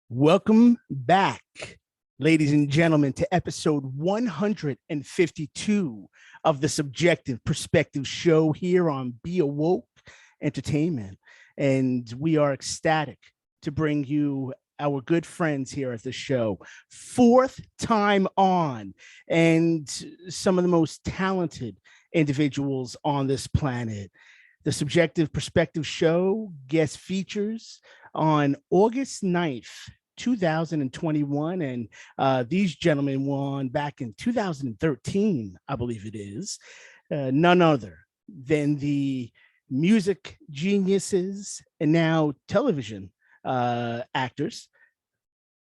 Welcome back, ladies and gentlemen, to episode 152 of the Subjective Perspective Show here on Be Awoke Entertainment. And we are ecstatic to bring you our good friends here at the show. Fourth time on, and some of the most talented individuals on this planet. The Subjective Perspective Show guest features on August 9th, 2021. And these gentlemen were on back in 2013, I believe it is. None other than the music geniuses and now television actors,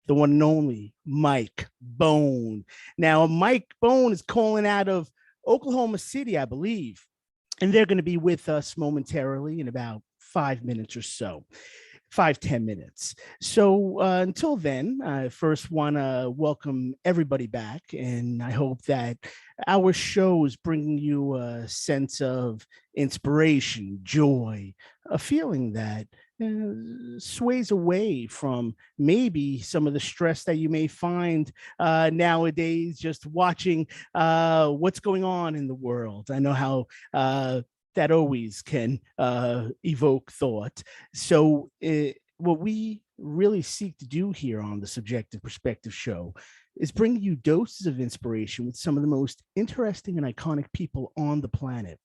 the one and only Mike Bone. Now, Mike Bone is calling out of Oklahoma City, I believe, and they're going to be with us momentarily in about 5 minutes or so. 5-10 minutes. So until then, I first want to welcome everybody back, and I hope that our show is bringing you a sense of inspiration, joy, a feeling that sways away from maybe some of the stress that you may find nowadays just watching what's going on in the world. I know how that always can evoke thought. So what we really seek to do here on the Subjective Perspective Show is bring you doses of inspiration with some of the most interesting and iconic people on the planet.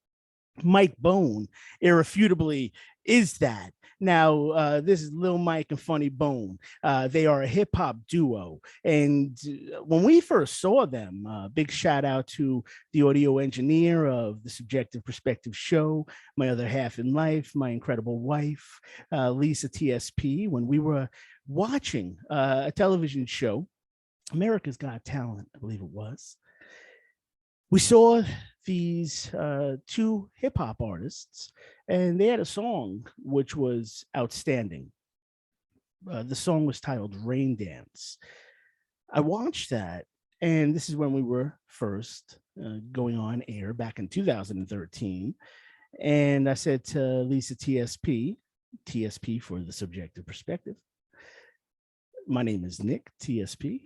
Mike Bone, irrefutably, is that. Now, this is Lil Mike and Funny Bone. They are a hip hop duo. And when we first saw them, big shout out to the audio engineer of the Subjective Perspective Show, my other half in life, my incredible wife, Lisa TSP, when we were watching a television show, America's Got Talent, I believe it was. We saw these two hip hop artists, and they had a song which was outstanding. The song was titled Rain Dance. I watched that, and this is when we were first going on air back in 2013. And I said to Lisa TSP for the Subjective Perspective, my name is Nick, TSP.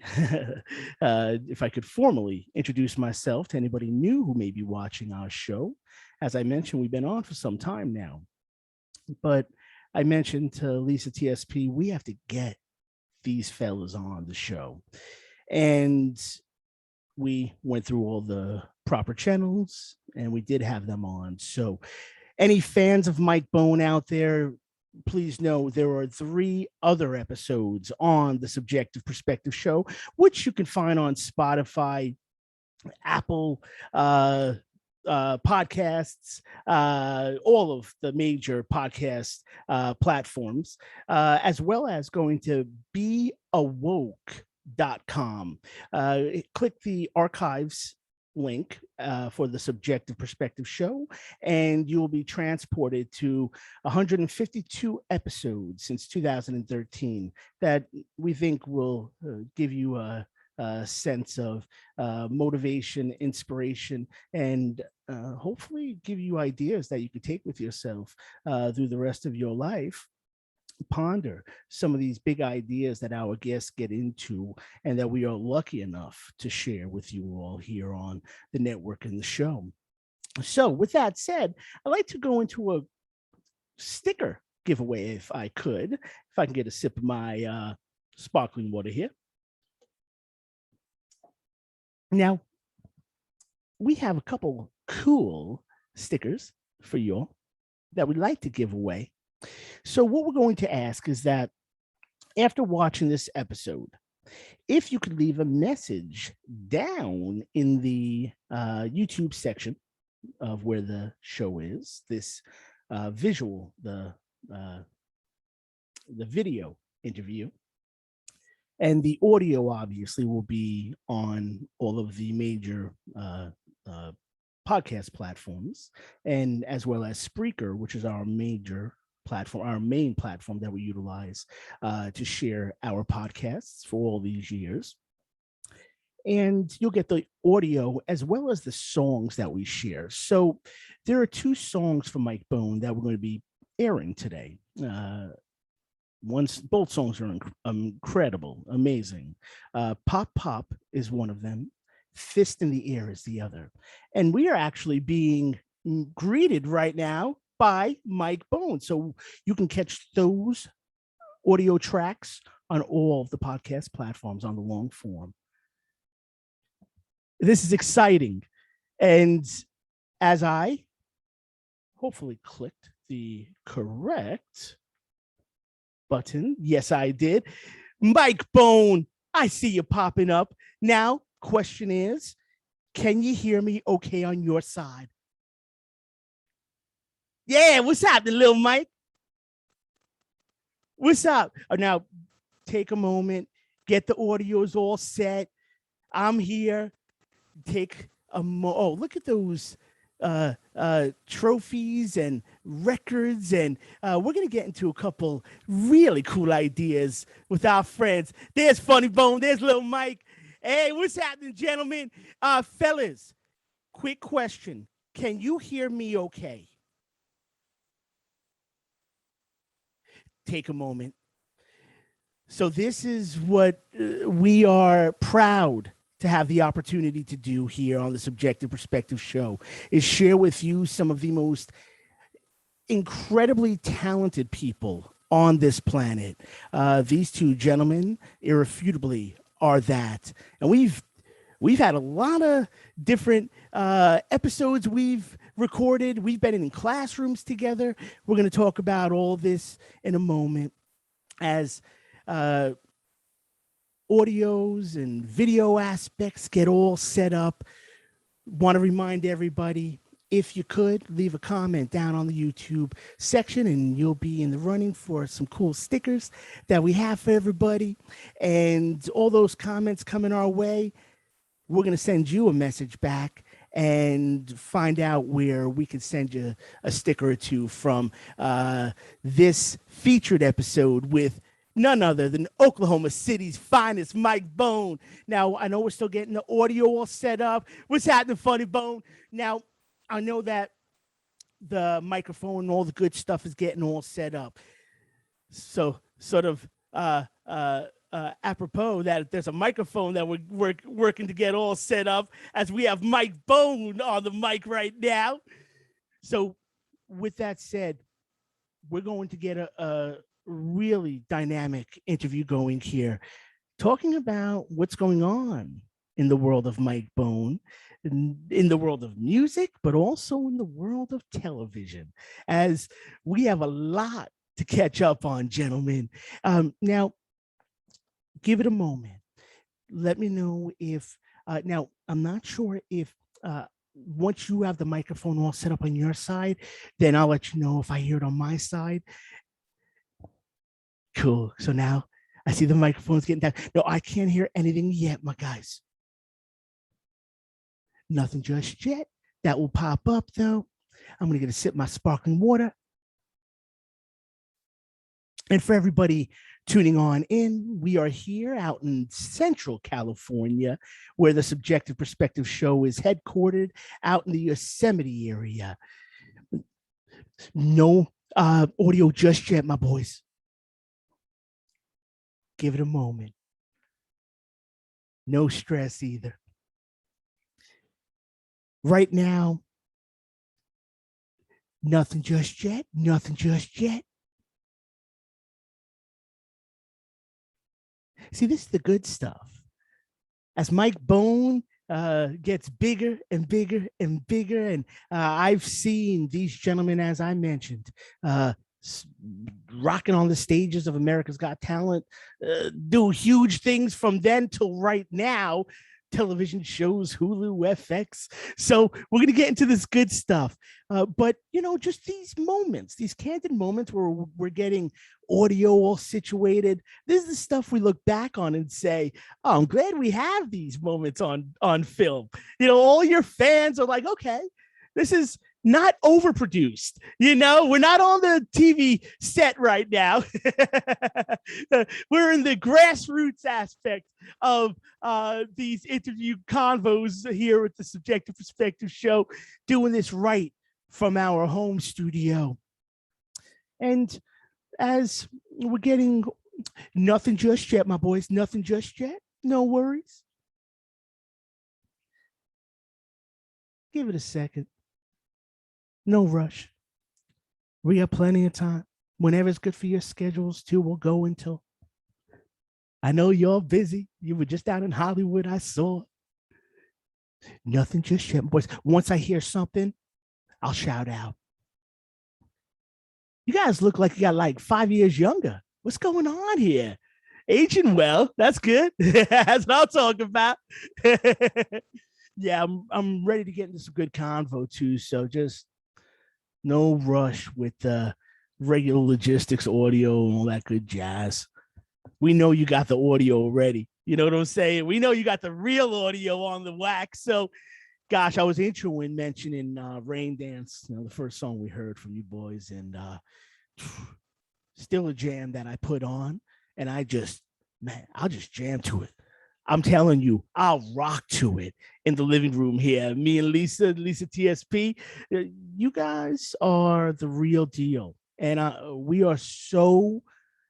If I could formally introduce myself to anybody new who may be watching our show. As I mentioned, we've been on for some time now. But I mentioned to Lisa TSP, we have to get these fellas on the show. And we went through all the proper channels, and we did have them on. So any fans of Mike Bone out there, please know there are 3 other episodes on the Subjective Perspective Show, which you can find on Spotify, Apple podcasts, all of the major podcast platforms, as well as going to beawoke.com. Click the archives link for the Subjective Perspective Show, and you will be transported to 152 episodes since 2013 that we think will give you a sense of motivation, inspiration, and hopefully give you ideas that you could take with yourself through the rest of your life. Ponder some of these big ideas that our guests get into and that we are lucky enough to share with you all here on the network and the show. So with that said, I'd like to go into a sticker giveaway if I could, if I can get a sip of my sparkling water here. Now, we have a couple cool stickers for you all that we'd like to give away. So what we're going to ask is that after watching this episode, if you could leave a message down in the YouTube section of where the show is, this visual, the video interview, and the audio obviously will be on all of the major podcast platforms, and as well as Spreaker, which is our major platform, our main platform that we utilize to share our podcasts for all these years. And you'll get the audio as well as the songs that we share. So there are 2 songs from Mike Bone that we're going to be airing today. Both songs are incredible, amazing. Pop Pop is one of them. Fist in the Air is the other. And we are actually being greeted right now by Mike Bone. So you can catch those audio tracks on all of the podcast platforms on the long form. This is exciting. And as I hopefully clicked the correct button, yes, I did. Mike Bone, I see you popping up. Now, question is, can you hear me okay on your side? Yeah, what's happening, little Mike? What's up? Now, take a moment, get the audios all set. I'm here. Take a oh, look at those trophies and records, and we're gonna get into a couple really cool ideas with our friends. There's Funny Bone, there's little Mike. Hey, what's happening, gentlemen? Fellas, quick question. Can you hear me okay? Take a moment. So this is what we are proud to have the opportunity to do here on the Subjective Perspective Show, is share with you some of the most incredibly talented people on this planet. These two gentlemen irrefutably are that. And we've had a lot of different episodes we've recorded. We've been in classrooms together. We're going to talk about all this in a moment as audios and video aspects get all set up. Want to remind everybody, if you could, leave a comment down on the YouTube section and you'll be in the running for some cool stickers that we have for everybody. And all those comments coming our way, we're going to send you a message back and find out where we can send you a sticker or two from this featured episode with none other than Oklahoma City's finest, Mike Bone. Now, I know we're still getting the audio all set up. What's happening, Funny Bone? Now, I know that the microphone and all the good stuff is getting all set up. So, sort of apropos that there's a microphone that we're working to get all set up, as we have Mike Bone on the mic right now. So, with that said, we're going to get a really dynamic interview going here, talking about what's going on in the world of Mike Bone, in the world of music, but also in the world of television, as we have a lot to catch up on, gentlemen. Now, give it a moment. Let me know if, now, I'm not sure if once you have the microphone all set up on your side, then I'll let you know if I hear it on my side. Cool. So now I see the microphone's getting down. No, I can't hear anything yet, my guys. Nothing just yet. That will pop up, though. I'm going to get a sip of my sparkling water. And for everybody tuning on in, we are here out in Central California, where the Subjective Perspective Show is headquartered, out in the Yosemite area. No audio just yet, my boys. Give it a moment. No stress either. Right now, nothing just yet. Nothing just yet. See, this is the good stuff. As Mike Bone gets bigger and bigger and bigger, and I've seen these gentlemen, as I mentioned, rocking on the stages of America's Got Talent, do huge things from then till right now, television shows, Hulu, FX. So we're going to get into this good stuff. But, you know, just these moments, these candid moments where we're getting audio all situated. This is the stuff we look back on and say, oh, I'm glad we have these moments on film. You know, all your fans are like, okay, this is not overproduced. You know, we're not on the TV set right now. We're in the grassroots aspect of these interview convos here at the Subjective Perspective Show, doing this right from our home studio. And as we're getting nothing just yet, my boys, nothing just yet. No worries. Give it a second. No rush. We got plenty of time. Whenever it's good for your schedules, too, we'll go until. I know you're busy. You were just down in Hollywood. I saw. Nothing just yet, boys. Once I hear something, I'll shout out. You guys look like you got like 5 years younger. What's going on here? Aging well. That's good. That's what I'm talking about. Yeah, I'm ready to get into some good convo too. So just no rush with the regular logistics, audio, and all that good jazz. We know you got the audio already. You know what I'm saying? We know you got the real audio on the wax. So, gosh, I was introing mentioning Rain Dance, the first song we heard from you boys, and still a jam that I put on, and I'll just jam to it. I'm telling you, I'll rock to it in the living room here. Me and Lisa TSP, you guys are the real deal. And we are so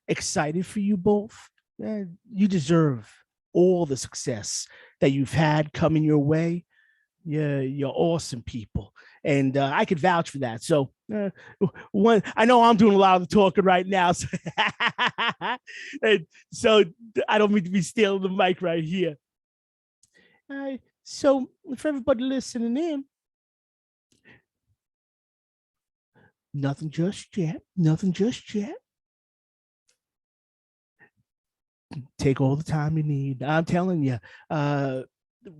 excited for you both. You deserve all the success that you've had coming your way. Yeah, you're awesome people. And I could vouch for that. So I know I'm doing a lot of the talking right now. So, and so I don't mean to be stealing the mic right here. So for everybody listening in, nothing just yet. Nothing just yet. Take all the time you need. I'm telling you,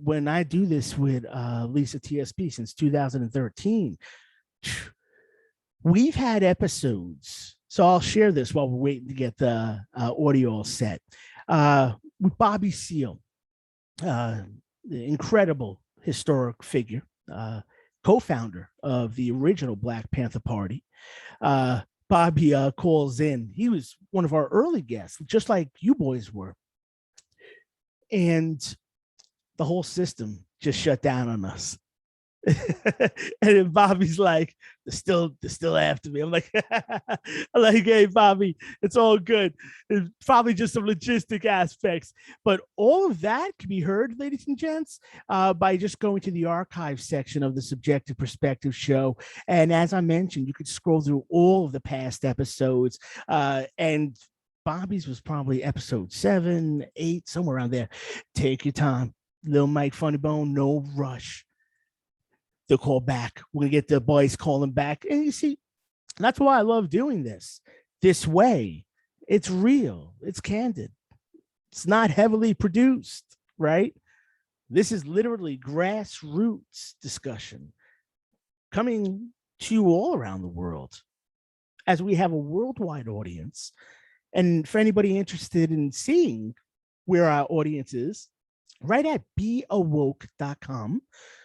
when I do this with Lisa TSP since 2013, we've had episodes. So I'll share this while we're waiting to get the audio all set. With Bobby Seale, the incredible historic figure, co-founder of the original Black Panther Party. Bobby calls in. He was one of our early guests, just like you boys were. And the whole system just shut down on us. And then Bobby's like, they're still after me. I'm like, hey, Bobby, it's all good. It's probably just some logistic aspects. But all of that can be heard, ladies and gents, by just going to the archive section of the Subjective Perspective show. And as I mentioned, you could scroll through all of the past episodes. And Bobby's was probably episode 7, 8, somewhere around there. Take your time. Lil Mike Funny Bone, no rush. They'll call back. We're going to get the boys calling back. And you see, that's why I love doing this way. It's real. It's candid. It's not heavily produced, right? This is literally grassroots discussion coming to you all around the world as we have a worldwide audience. And for anybody interested in seeing where our audience is, right at beawoke.com,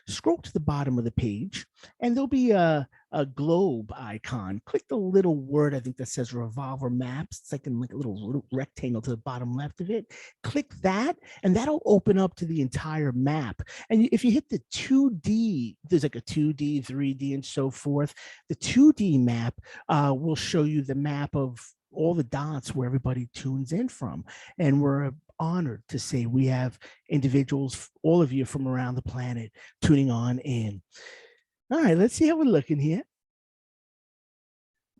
scroll to the bottom of the page, and there'll be a globe icon. Click the little word, I think that says Revolver Maps. It's like a little rectangle to the bottom left of it. Click that, and that'll open up to the entire map. And if you hit the 2D, there's like a 2D, 3D, and so forth. The 2D map will show you the map of all the dots where everybody tunes in from. And we're honored to say we have individuals, all of you from around the planet, tuning on in. All right, let's see how we're looking here.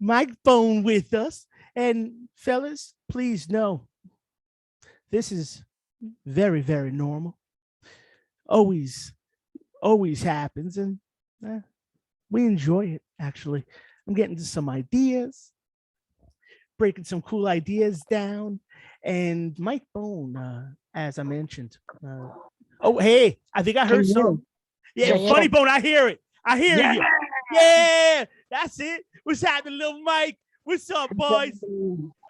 Mike Bone with us. And fellas, please know this is very, very normal. Always happens. And we enjoy it, actually. I'm getting to some ideas, breaking some cool ideas down. And Mike Bone, as I mentioned. Hey, I think I heard some. Yeah, Funny Bone, I hear it. I hear you. Yeah, that's it. What's happening, little Mike? What's up, boys?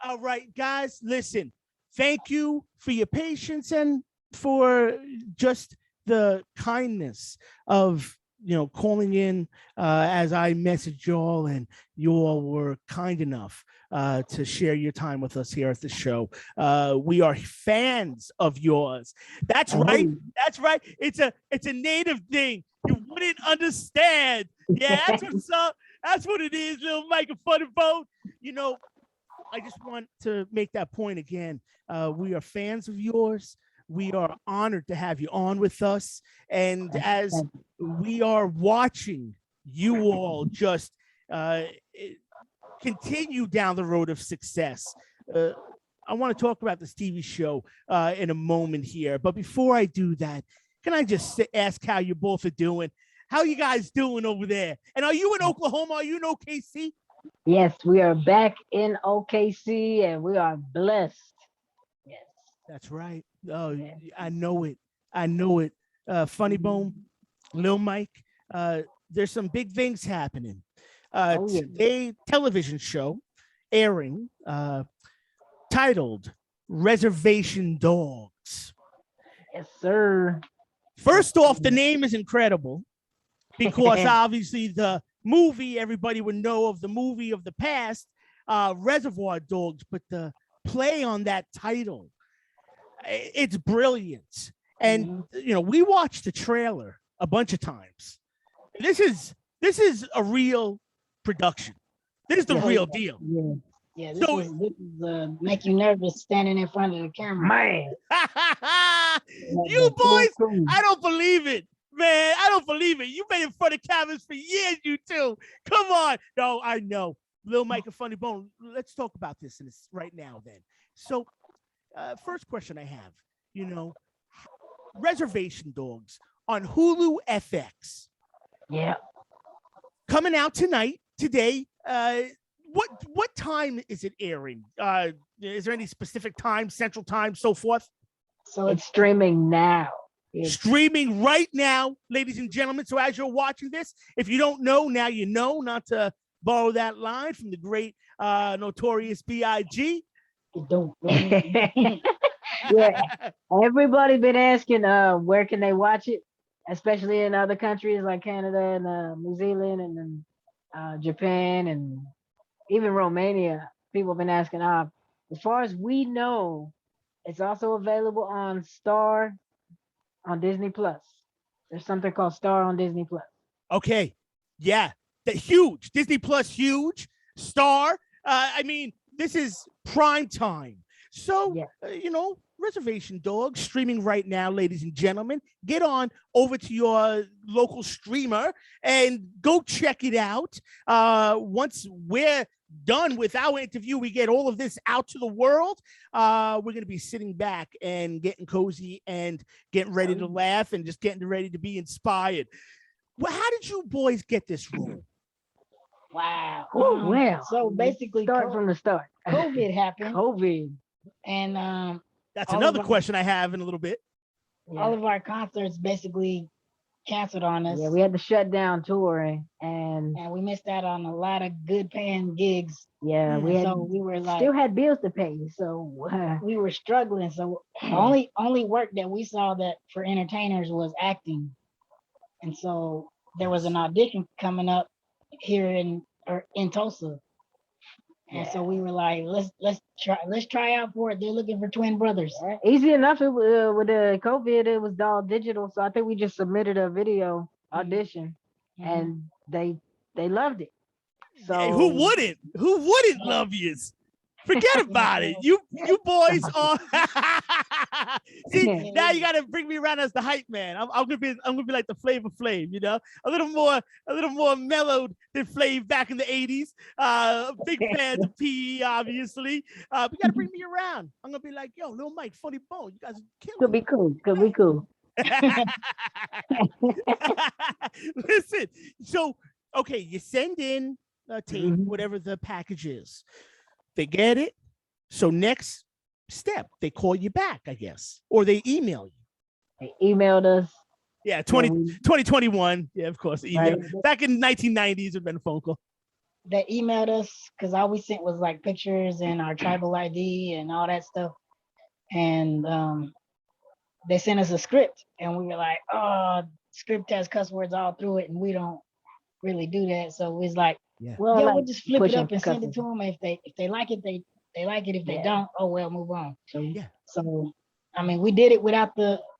All right, guys, listen. Thank you for your patience and for just the kindness of calling in as I messaged y'all, and you all were kind enough to share your time with us here at the show. We are fans of yours. That's right. That's right. It's a native thing. You wouldn't understand. Yeah, that's what's up. That's what it is, little Mike and Funny Bone. I just want to make that point again. We are fans of yours. We are honored to have you on with us. And as we are watching you all just continue down the road of success, I want to talk about this TV show in a moment here. But before I do that, can I just ask how you both are doing? How you guys doing over there? And are you in Oklahoma? Are you in OKC? Yes, we are back in OKC and we are blessed. Yes. That's right. Oh, I know it. I know it. Funny Bone, Lil Mike, there's some big things happening. Today, television show airing titled Reservation Dogs. Yes, sir. First off, the name is incredible because obviously the movie, everybody would know of the movie of the past, Reservoir Dogs, but the play on that title, it's brilliant. And we watched the trailer a bunch of times. This is a real production. This is the real deal. Yeah, this is make you nervous standing in front of the camera. Man. You boys, I don't believe it. Man, I don't believe it. You've been in front of cameras for years, you two. Come on. No, I know. Lil Mike and Funny Bone, let's talk about this right now then. So, first question I have, Reservation Dogs on Hulu FX. Yeah. Coming out today. What time is it airing? Is there any specific time, Central Time, so forth? So it's streaming now. Streaming right now, ladies and gentlemen. So as you're watching this, if you don't know, now you know, not to borrow that line from the great Notorious B.I.G. Yeah, everybody been asking where can they watch it, especially in other countries like Canada and New Zealand and Japan and even Romania. People have been asking. As far as we know, it's also available on Star on Disney Plus. There's something called Star on Disney Plus. Okay, yeah, huge Disney Plus, huge Star. I mean, this is prime time. So Reservation Dogs streaming right now, ladies and gentlemen. Get on over to your local streamer and go check it out. Once we're done with our interview, we get all of this out to the world. We're going to be sitting back and getting cozy and getting ready to laugh and just getting ready to be inspired. Well, how did you boys get this role? Wow. Well, so basically, start from the start. COVID happened. COVID. And that's another question I have in a little bit. All of our concerts basically canceled on us. Yeah, we had to shut down touring, and we missed out on a lot of good paying gigs. Yeah, we were like still had bills to pay, so we were struggling. So only work that we saw that for entertainers was acting, and so there was an audition coming up here in Tulsa. And so we were like, let's try out for it. They're looking for twin brothers. Easy enough. With the COVID, it was all digital. So I think we just submitted a video audition, and they loved it. So hey, who wouldn't? Who wouldn't love yous? Forget about it. You boys are. See, now you gotta bring me around as the hype man. I'm gonna be like the Flavor Flav, a little more mellowed than Flav back in the '80s. Big fans of PE, obviously. You gotta bring me around. I'm gonna be like, yo, Lil Mike, Funny Bone, you guys are killing. Could be cool. Could be cool. Listen, so okay, you send in a tape, whatever the package is. They get it. So next step, they call you back, I guess, or they email you. They emailed us. Yeah, 2021. Yeah, of course. Email. Right. Back in 1990s, it would have been a phone call. They emailed us because all we sent was like pictures and our tribal ID and all that stuff. And they sent us a script, and we were like, oh, script has cuss words all through it, and we don't really do that. So it was like, we'll just flip it up and send it to them. If they like it, they like it. If they don't, oh well, move on. So I mean, we did it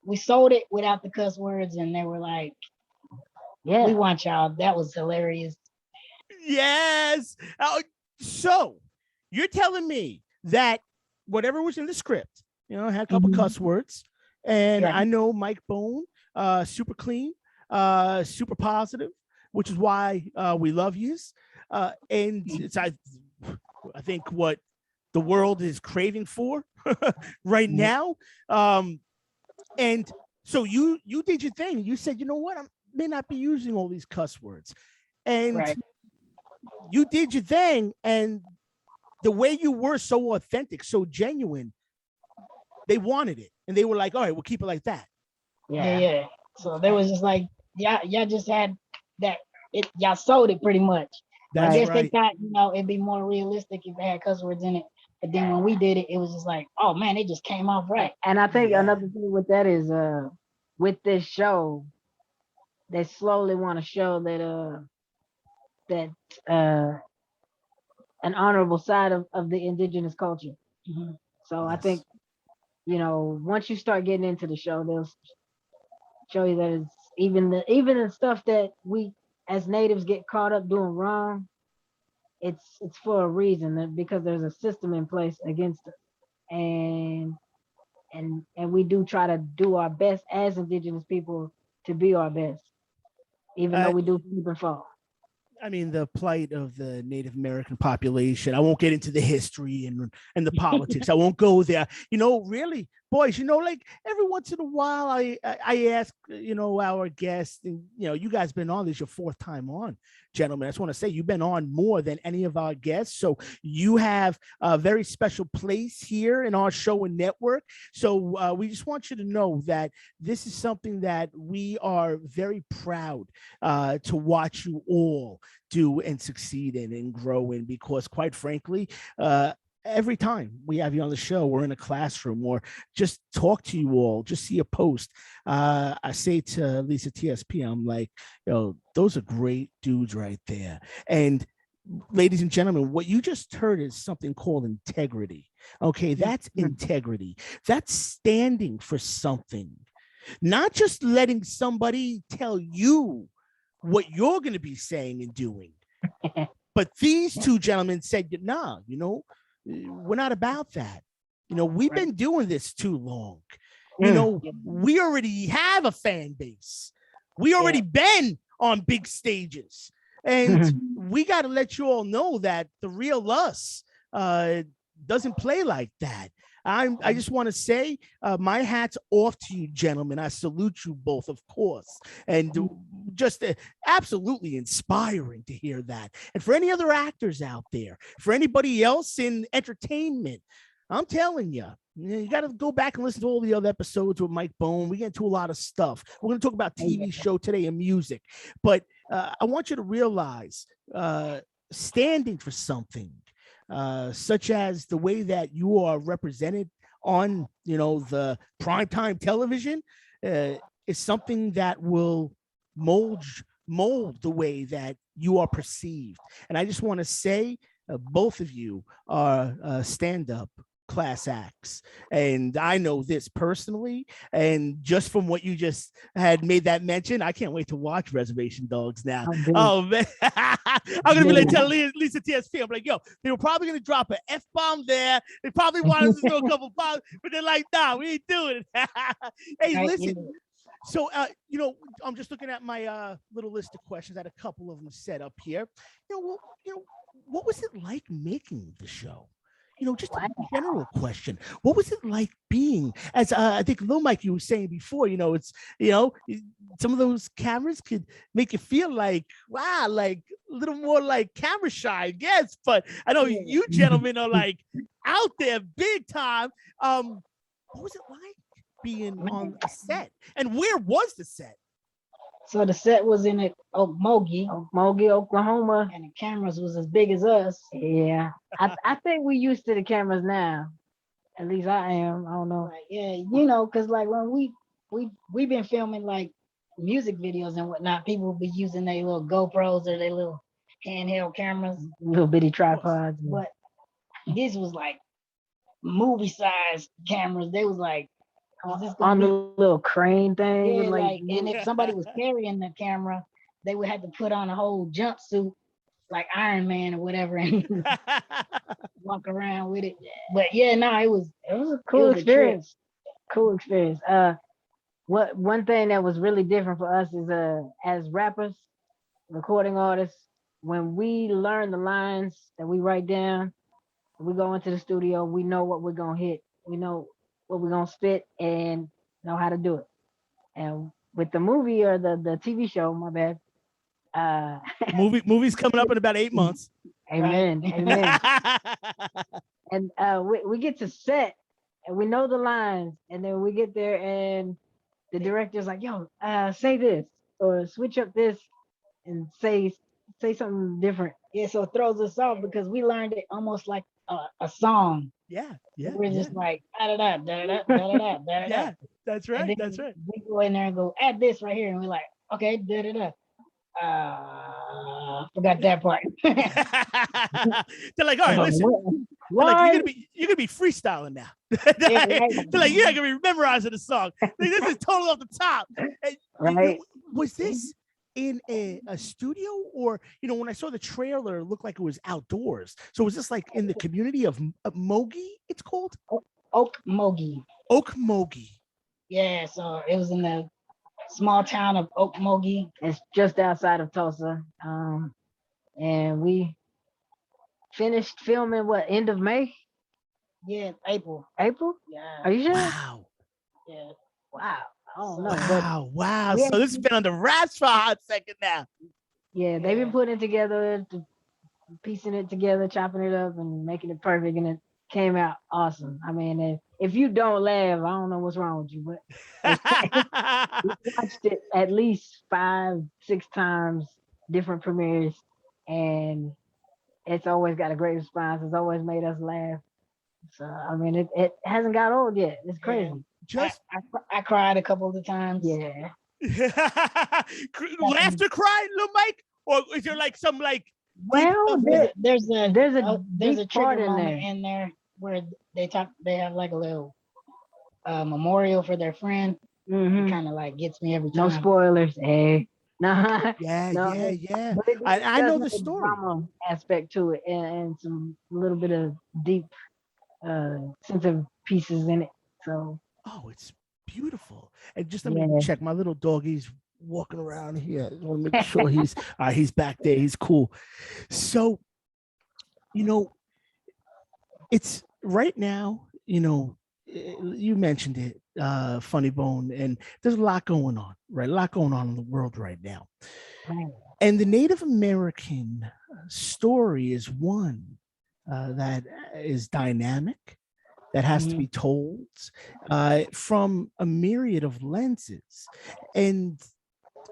we sold it without the cuss words, and they were like, we want y'all. That was hilarious. Yes. So you're telling me that whatever was in the script, had a couple cuss words, and Right. I know Mike Bone, super clean, super positive, which is why we love yous. And it's I think what the world is craving for right now. And so you did your thing. You said, you know what, I may not be using all these cuss words, and Right. you did your thing. And the way you were so authentic, so genuine, they wanted it, and they were like, all right, we'll keep it like that. Yeah. So there was just like, y'all just had that. Y'all sold it pretty much. That's I guess right. they thought, it'd be more realistic if it had cuss words in it. But then when we did it, it was just like, oh man, it just came off right. And I think Yeah. another thing with that is with this show, they slowly want to show that an honorable side of the indigenous culture. Mhm. So I Yes. think, once you start getting into the show, they'll show you that it's even the stuff that we as natives get caught up doing wrong, it's for a reason, because there's a system in place against it. And we do try to do our best as indigenous people to be our best, even though we do sleep and fall. I mean, the plight of the Native American population. I won't get into the history and the politics. I won't go there. Really, boys. Like every once in a while, I ask, our guests, and you guys been on this your fourth time on, gentlemen. I just want to say you've been on more than any of our guests, so you have a very special place here in our show and network. So we just want you to know that this is something that we are very proud to watch you all do and succeed in and grow in, because quite frankly, every time we have you on the show, we're in a classroom or just talk to you all, just see a post. I say to Lisa TSP, I'm like, those are great dudes right there. And ladies and gentlemen, what you just heard is something called integrity. Okay, that's integrity. That's standing for something, not just letting somebody tell you what you're going to be saying and doing. But these two gentlemen said, nah, we're not about that. We've been doing this too long. We already have a fan base. We already been on big stages. And we got to let you all know that the real us doesn't play like that. I just want to say my hat's off to you, gentlemen. I salute you both, of course. And just absolutely inspiring to hear that. And for any other actors out there, for anybody else in entertainment, I'm telling you, you got to go back and listen to all the other episodes with Mike Bone. We get into a lot of stuff. We're going to talk about TV show today and music. But I want you to realize standing for something, such as the way that you are represented on, the primetime television, is something that will mold the way that you are perceived. And I just want to say, both of you are stand-up class acts, and I know this personally, and just from what you just had made that mention, I can't wait to watch Reservation Dogs now. Oh man, I'm gonna be like, tell Lisa TSP, I'm like, yo, they were probably gonna drop an F-bomb there, they probably wanted us to throw a couple bombs, but they're like, nah, we ain't doing it. Hey, listen, so I'm just looking at my little list of questions. I had a couple of them set up here. What was it like making the show? Just a general question. What was it like being, as I think Lil Mike, you were saying before, it's, some of those cameras could make you feel like, wow, like a little more like camera shy, I guess. But I know you gentlemen are like out there big time. What was it like being on a set? And where was the set? So the set was in Oakmogee, Oklahoma. and the cameras was as big as us. Yeah. I think we used to the cameras now. At least I am. I don't know. Like, yeah, because like when we've been filming like music videos and whatnot, people will be using their little GoPros or their little handheld cameras, Little bitty tripods. but this was like movie size cameras. They was like on the little crane thing. Yeah, like, and if somebody was carrying the camera, they would have to put on a whole jumpsuit like Iron Man or whatever and walk around with it. But yeah, no, it was a Cool it was a trip. experience. Cool experience. What one thing that was really different for us is as rappers, recording artists, when we learn the lines that we write down, we go into the studio, we know what we're gonna hit, we know what we're gonna spit and know how to do it. And with the movie or the TV show, my bad. Uh Movie's coming up in about 8 months. amen. Right. Amen. And we get to set and we know the lines, and then we get there and the director's like, yo, say this or switch up this and say something different. Yeah, so it throws us off because we learned it almost like a song. Yeah. We're just like da da da da da da da da Yeah, da. that's And right. then That's right. we go in there and go add this right here, and we're like, okay, da da da. Forgot that part. They're like, all right, listen. They're Why? like, you're gonna be freestyling now. Yeah, right. They're like, you're not gonna be memorizing the song. Like, this is totally off the top. And, Right. was this in a studio, or when I saw the trailer, it looked like it was outdoors? So was this like in the community of Oakmogee? It's called Oakmogee. Oakmogee. Yeah, so it was in the small town of Oakmogee. It's just outside of Tulsa. And we finished filming end of May? Yeah, April. April? Yeah, Are you sure? Wow. yeah. Wow. I don't know. But Wow. we So this has been on the wraps for a hot second now. yeah, they've been Yeah. putting it together, piecing it together, chopping it up, and making it perfect, and it came out awesome. I mean, if you don't laugh, I don't know what's wrong with you, but we watched it at least 5, 6 times, different premieres, and it's always got a great response. It's always made us laugh. So I mean, it hasn't got old yet. It's crazy. Just I cried a couple of times. Yeah. laughter cry, little Mike? Or is there like some like Well, There's a there's a deep part trigger in moment there. in there where they have like a little memorial for their friend. Mhm. Kind of like gets me every No time. spoilers. Hey. No. yeah, No, yeah. But it I does know the have a story. drama aspect to it, and some little bit of deep sense of pieces in it. So Oh, it's beautiful. And just let me yeah. check. My little doggy's walking around here. I want to make sure he's back there. He's cool. So, it's right now, you mentioned it, Funny Bone, and there's a lot going on, right? A lot going on in the world right now. Right. And the Native American story is one that is dynamic, that has to be told from a myriad of lenses. And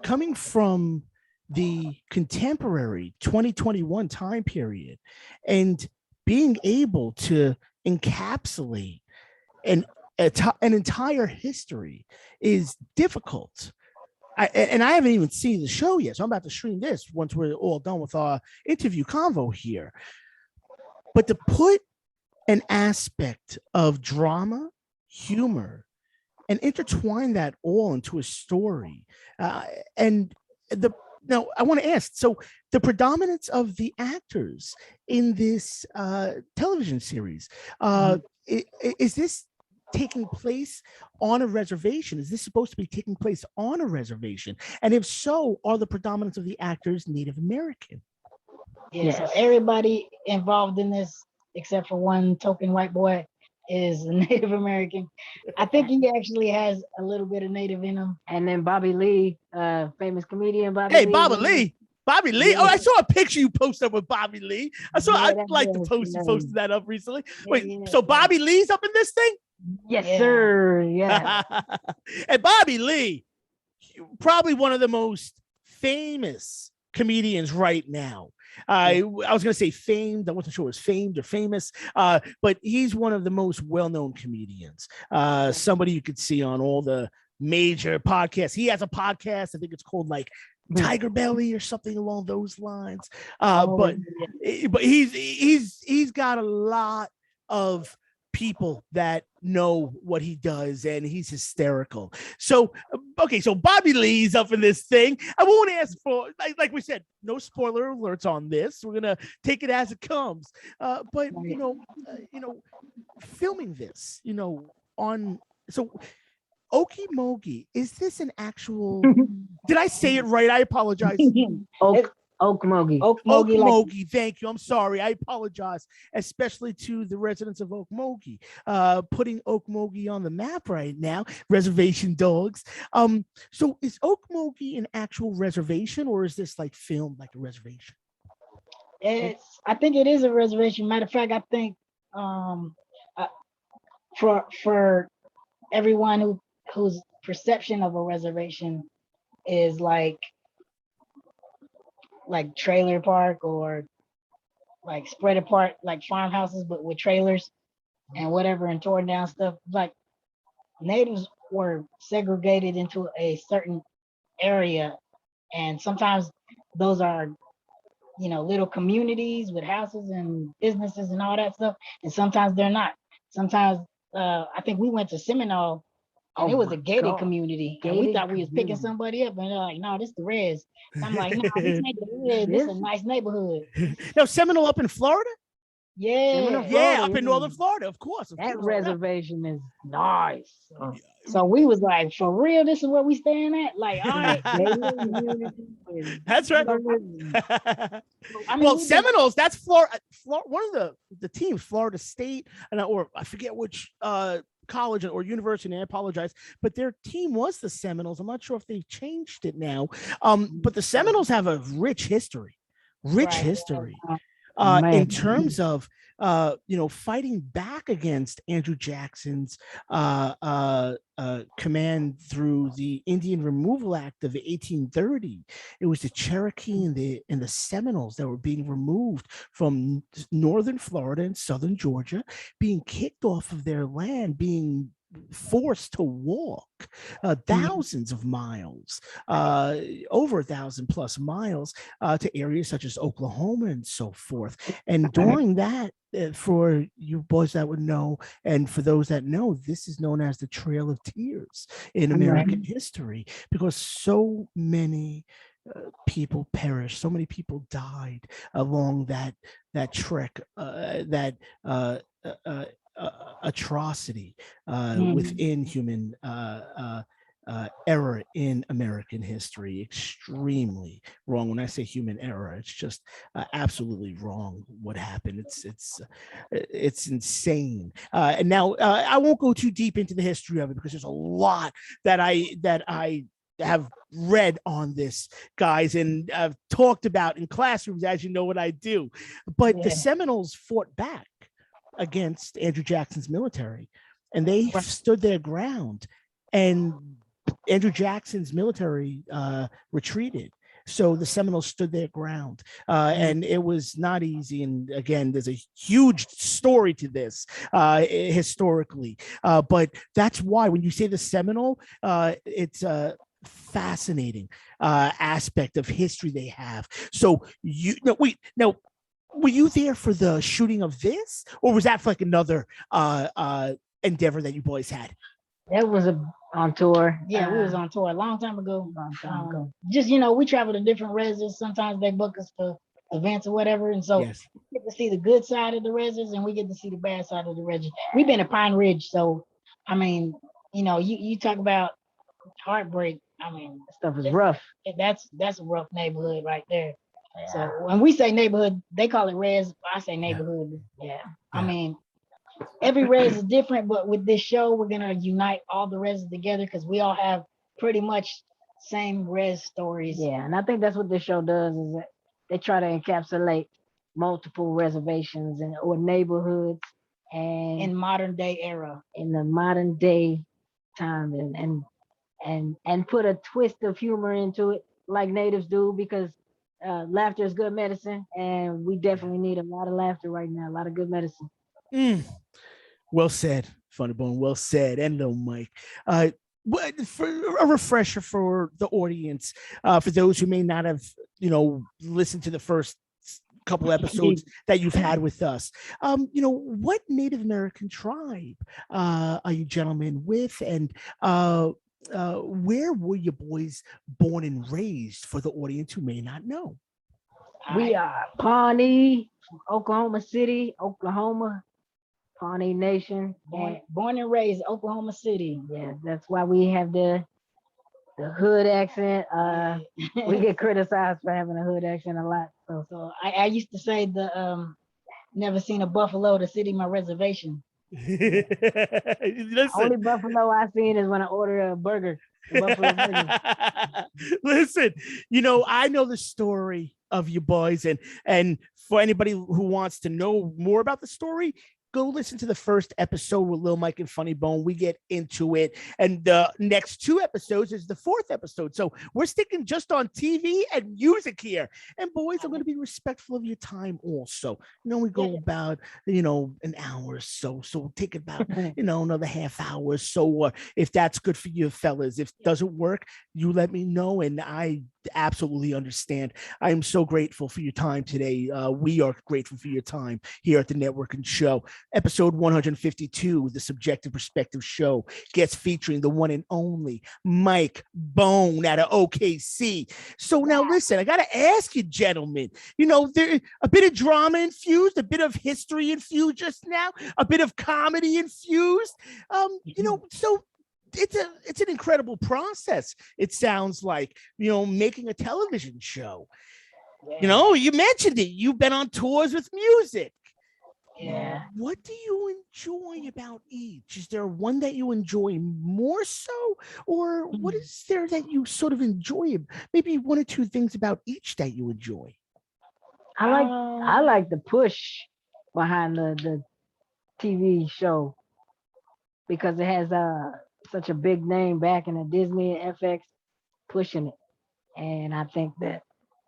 coming from the contemporary 2021 time period and being able to encapsulate an entire history is difficult. I haven't even seen the show yet, so I'm about to stream this once we're all done with our interview convo here. But to put an aspect of drama, humor, and intertwine that all into a story, now I want to ask, so the predominance of the actors in this television series, is this taking place on a reservation? Is this supposed to be taking place on a reservation? And if so, are the predominance of the actors Native American? Yeah, so everybody involved in this, except for one token white boy, is a Native American. I think he actually has a little bit of Native in him. And then Bobby Lee, famous comedian Bobby Hey, Lee. Bobby Lee. Yeah. Oh, I saw a picture you posted up with Bobby Lee. I Yeah, like the was post you nice. posted that up recently. Wait, Yeah. so Bobby Lee's up in this thing? Yes, Yeah. sir. Yeah. And Bobby Lee, probably one of the most famous comedians right now. I was going to say famed. I wasn't sure it was famed or famous, but he's one of the most well-known comedians. Somebody you could see on all the major podcasts. He has a podcast. I think it's called like Tiger Belly or something along those lines. But he's got a lot of people that know what he does, and he's hysterical. So okay, so Bobby Lee's up in this thing. I won't ask for, like we said, no spoiler alerts on this. We're gonna take it as it comes. But filming this, on so Oakmogee, is this an actual? Did I say it right? I apologize. Oakmogee. Oakmogee, like Oakmogee, thank you. I'm sorry. I apologize, especially to the residents of Oakmogee. Putting Oakmogee on the map right now. Reservation dogs. So is Oakmogee an actual reservation, or is this like filmed like a reservation? I think it is a reservation. Matter of fact, I think uh, for everyone whose perception of a reservation is like trailer park or like spread apart like farmhouses but with trailers and whatever and torn down stuff, like natives were segregated into a certain area, and sometimes those are little communities with houses and businesses and all that stuff, and sometimes they're not. Sometimes I think we went to Seminole and it was a gated community, and we thought we was picking somebody up, and they're like, no, this the res. And I'm like, no, this ain't the res. This is a nice neighborhood. Now, Seminole up in Florida? Yeah. Yeah, up in Northern Florida, of course. That reservation is nice. So we was like, for real, this is where we staying at? Like, all right. That's right. I mean, Well, Seminoles, that's Florida. One of the teams, Florida State, or I forget which college or university, and I apologize, but their team was the Seminoles. I'm not sure if they've changed it now. But the Seminoles have a rich history. In terms of fighting back against Andrew Jackson's command through the Indian Removal Act of 1830. It was the Cherokee and the Seminoles that were being removed from northern Florida and southern Georgia, being kicked off of their land, being forced to walk thousands of miles, over 1,000 plus miles, to areas such as Oklahoma and so forth. And during that, for you boys that would know, and for those that know, this is known as the Trail of Tears in American history, because so many people perished, so many people died along that trek, atrocity within human error in American history. Extremely wrong. When I say human error, it's just absolutely wrong what happened. It's insane. And now I won't go too deep into the history of it, because there's a lot that I have read on this, guys, and I've talked about in classrooms, as you know what I do. But the Seminoles fought back against Andrew Jackson's military, and they stood their ground, and Andrew Jackson's military retreated. So the Seminoles stood their ground, and it was not easy. And again, there's a huge story to this historically, but that's why when you say the Seminole, it's a fascinating aspect of history they have. So were you there for the shooting of this, or was that for like another endeavor that you boys had? That was on tour. Yeah, we was on tour a long time ago. Just we travel to different reses. Sometimes they book us for events or whatever, and so we get to see the good side of the reses, and we get to see the bad side of the reses. We've been to Pine Ridge, so I mean, you talk about heartbreak. I mean, stuff is rough. That's a rough neighborhood right there. Yeah. So when we say neighborhood, they call it res. I say neighborhood. Yeah. I mean, every res is different, but with this show, we're gonna unite all the reses together because we all have pretty much same res stories. Yeah, and I think that's what this show does, is that they try to encapsulate multiple reservations or neighborhoods, and in modern day era, in the modern day time, and put a twist of humor into it, like natives do, because laughter is good medicine, and we definitely need a lot of laughter right now, a lot of good medicine. Well said, Funny Bone. Well said. And Lil Mike. For a refresher for the audience, for those who may not have, listened to the first couple episodes that you've had with us, what Native American tribe are you gentlemen with, and where were your boys born and raised for the audience who may not know? We are Pawnee, Oklahoma City, Oklahoma, Pawnee Nation. Born and raised Oklahoma City. Yeah, that's why we have the hood accent. We get criticized for having a hood accent a lot. So I used to say never seen a buffalo, the city my reservation. Listen. Only buffalo I seen is when I order a burger. Buffalo burger. Listen, I know the story of you boys, and for anybody who wants to know more about the story, go listen to the first episode with Lil Mike and Funny Bone. We get into it. And the next 2 episodes is the 4th episode. So we're sticking just on TV and music here. And boys, I'm going to be respectful of your time also. We go about, an hour or so. So we'll take about, another half hour. So if that's good for you fellas, if it doesn't work, you let me know. And I absolutely understand. I am so grateful for your time today. We are grateful for your time here at the Network and Show. Episode 152, the Subjective Perspective Show, gets featuring the one and only Mike Bone out of OKC. So now listen, I got to ask you, gentlemen, there a bit of drama infused, a bit of history infused just now, a bit of comedy infused. So it's an incredible process. It sounds like, making a television show. Yeah. You mentioned it. You've been on tours with music. Yeah. What do you enjoy about each? Is there one that you enjoy more so? Or what is there that you sort of enjoy? Maybe 1 or 2 things about each that you enjoy. I like the push behind the TV show because it has such a big name back in the Disney and FX pushing it. And I think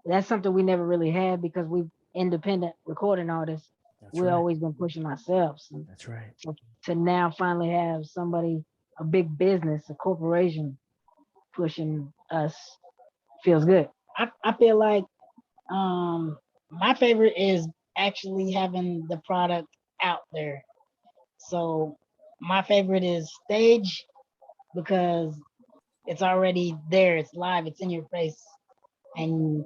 that's something we never really had because we're independent recording artists. We've always been pushing ourselves. That's right. So to now finally have somebody, a big business, a corporation pushing us feels good. I feel like my favorite is actually having the product out there. So my favorite is stage because it's already there, it's live, it's in your face. And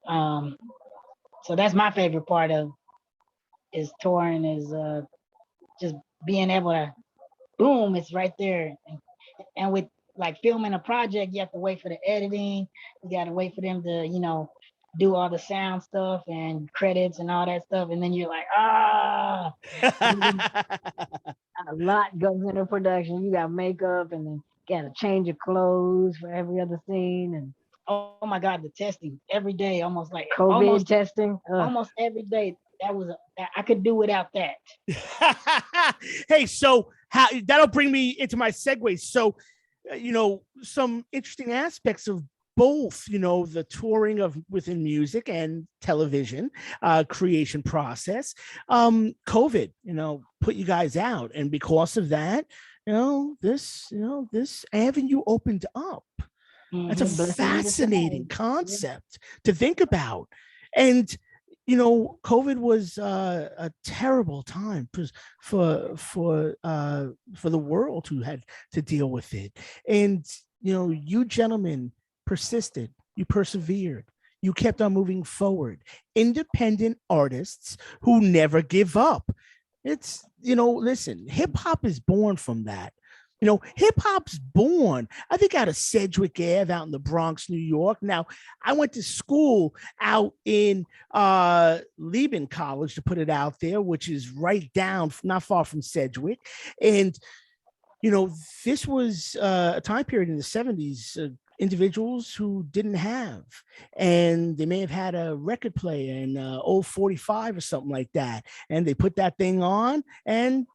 so that's my favorite part of is touring is just being able to boom, it's right there. And with like filming a project, you have to wait for the editing, you got to wait for them to do all the sound stuff and credits and all that stuff, and then you're like, A lot goes into production. You got makeup and then got to change your clothes for every other scene, and oh my God, the testing every day, almost like COVID testing. almost every day. I could do without that. Hey, so that'll bring me into my segue. So, some interesting aspects of both, the touring within music and television creation process. COVID, put you guys out, and because of that, this avenue opened up. That's a fascinating concept to think about, and COVID was a terrible time for the world who had to deal with it. And, you gentlemen persisted, you persevered, you kept on moving forward. Independent artists who never give up. It's, listen, hip hop is born from that. Hip hop's born, I think, out of Sedgwick Ave, out in the Bronx, New York. Now, I went to school out in Lieben College, to put it out there, which is right down, not far from Sedgwick. And, this was a time period in the 70s, individuals who didn't have, and they may have had a record player in old 45 or something like that. And they put that thing on and,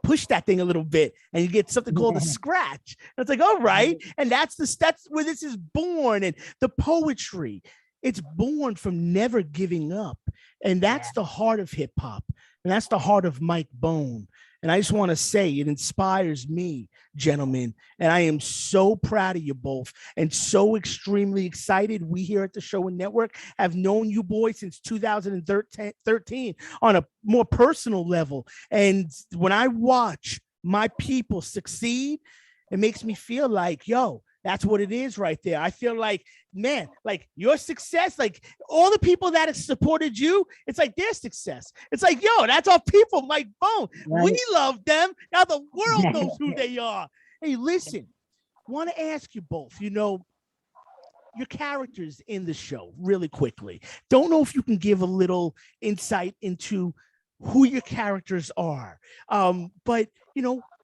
push that thing a little bit and you get something called a scratch. And it's like, all right. And that's where this is born. And the poetry, it's born from never giving up. And that's the heart of hip hop. And that's the heart of Mike Bone. And I just want to say it inspires me, gentlemen. And I am so proud of you both and so extremely excited. We here at the Show and Network have known you boys since 2013 on a more personal level. And when I watch my people succeed, it makes me feel like, yo, that's what it is right there. I feel like, man, like your success, like all the people that have supported you, it's like their success. It's like, yo, that's our people, Mike Bone. Right. We love them. Now the world knows who they are. Hey, listen, want to ask you both, your characters in the show really quickly. Don't know if you can give a little insight into who your characters are. But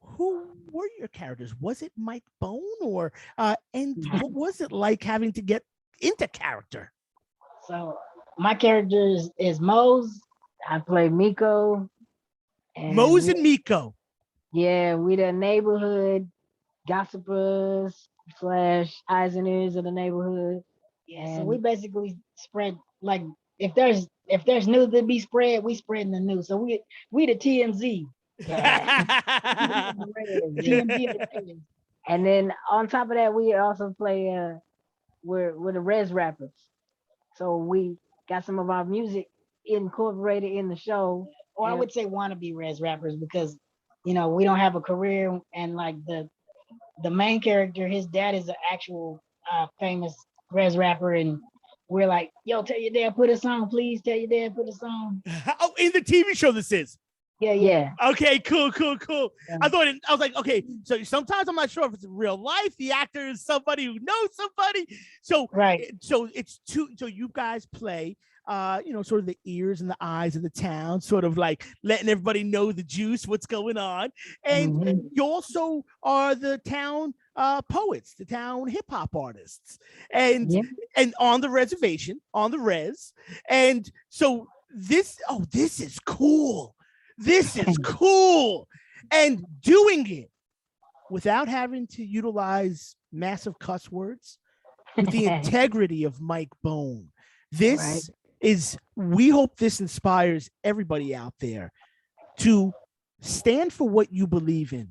who were your characters? Was it Mike Bone or and what was it like having to get into character? So my character is Mose. I play Miko. And Mose and Miko. Yeah, we the neighborhood gossipers / eyes and ears of the neighborhood. Yeah, so we basically spread, like, if there's news to be spread, we spreading the news. So we the TMZ. Yeah. TMZ. And then on top of that, we also play we're the res rappers. So we got some of our music incorporated in the show. Or I would say wannabe res rappers, because we don't have a career, and like the main character, his dad is an actual famous res rapper, and we're like, yo, tell your dad put a song, please. Tell your dad put a song. Oh, in the TV show this is. Yeah. Okay, cool. Yeah. I was like, okay, so sometimes I'm not sure if it's real life. The actor is somebody who knows somebody. So right. So you guys play sort of the ears and the eyes of the town, sort of like letting everybody know the juice, what's going on. And you also are the town poets, the town hip hop artists, and on the reservation, on the res. And so this is cool. This is cool. And doing it without having to utilize massive cuss words, with the integrity of Mike Bone. This we hope this inspires everybody out there to stand for what you believe in.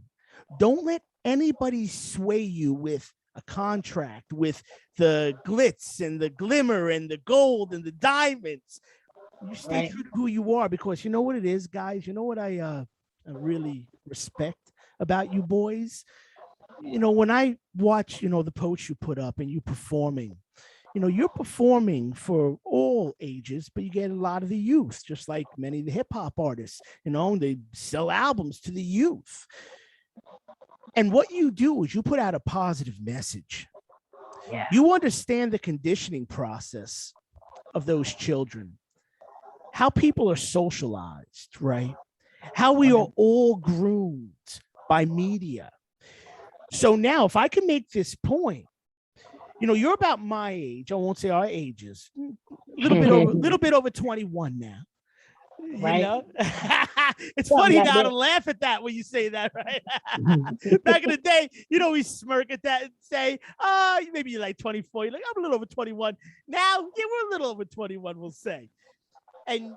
Don't let anybody sway you with a contract, with the glitz and the glimmer and the gold and the diamonds. You stay true to who you are, because you know what it is, guys. You know what I really respect about you boys? When I watch, the posts you put up and you performing, you're performing for all ages, but you get a lot of the youth, just like many of the hip hop artists, they sell albums to the youth. And what you do is you put out a positive message. Yeah. You understand the conditioning process of those children, how people are socialized, right? How we are all groomed by media. So now, if I can make this point, you're about my age. I won't say our ages. A little bit over 21 now. Right. It's funny now to laugh at that when you say that, right? Back in the day, we smirk at that and say, maybe you're like 24. You're like, I'm a little over 21. Now, yeah, we're a little over 21, we'll say. And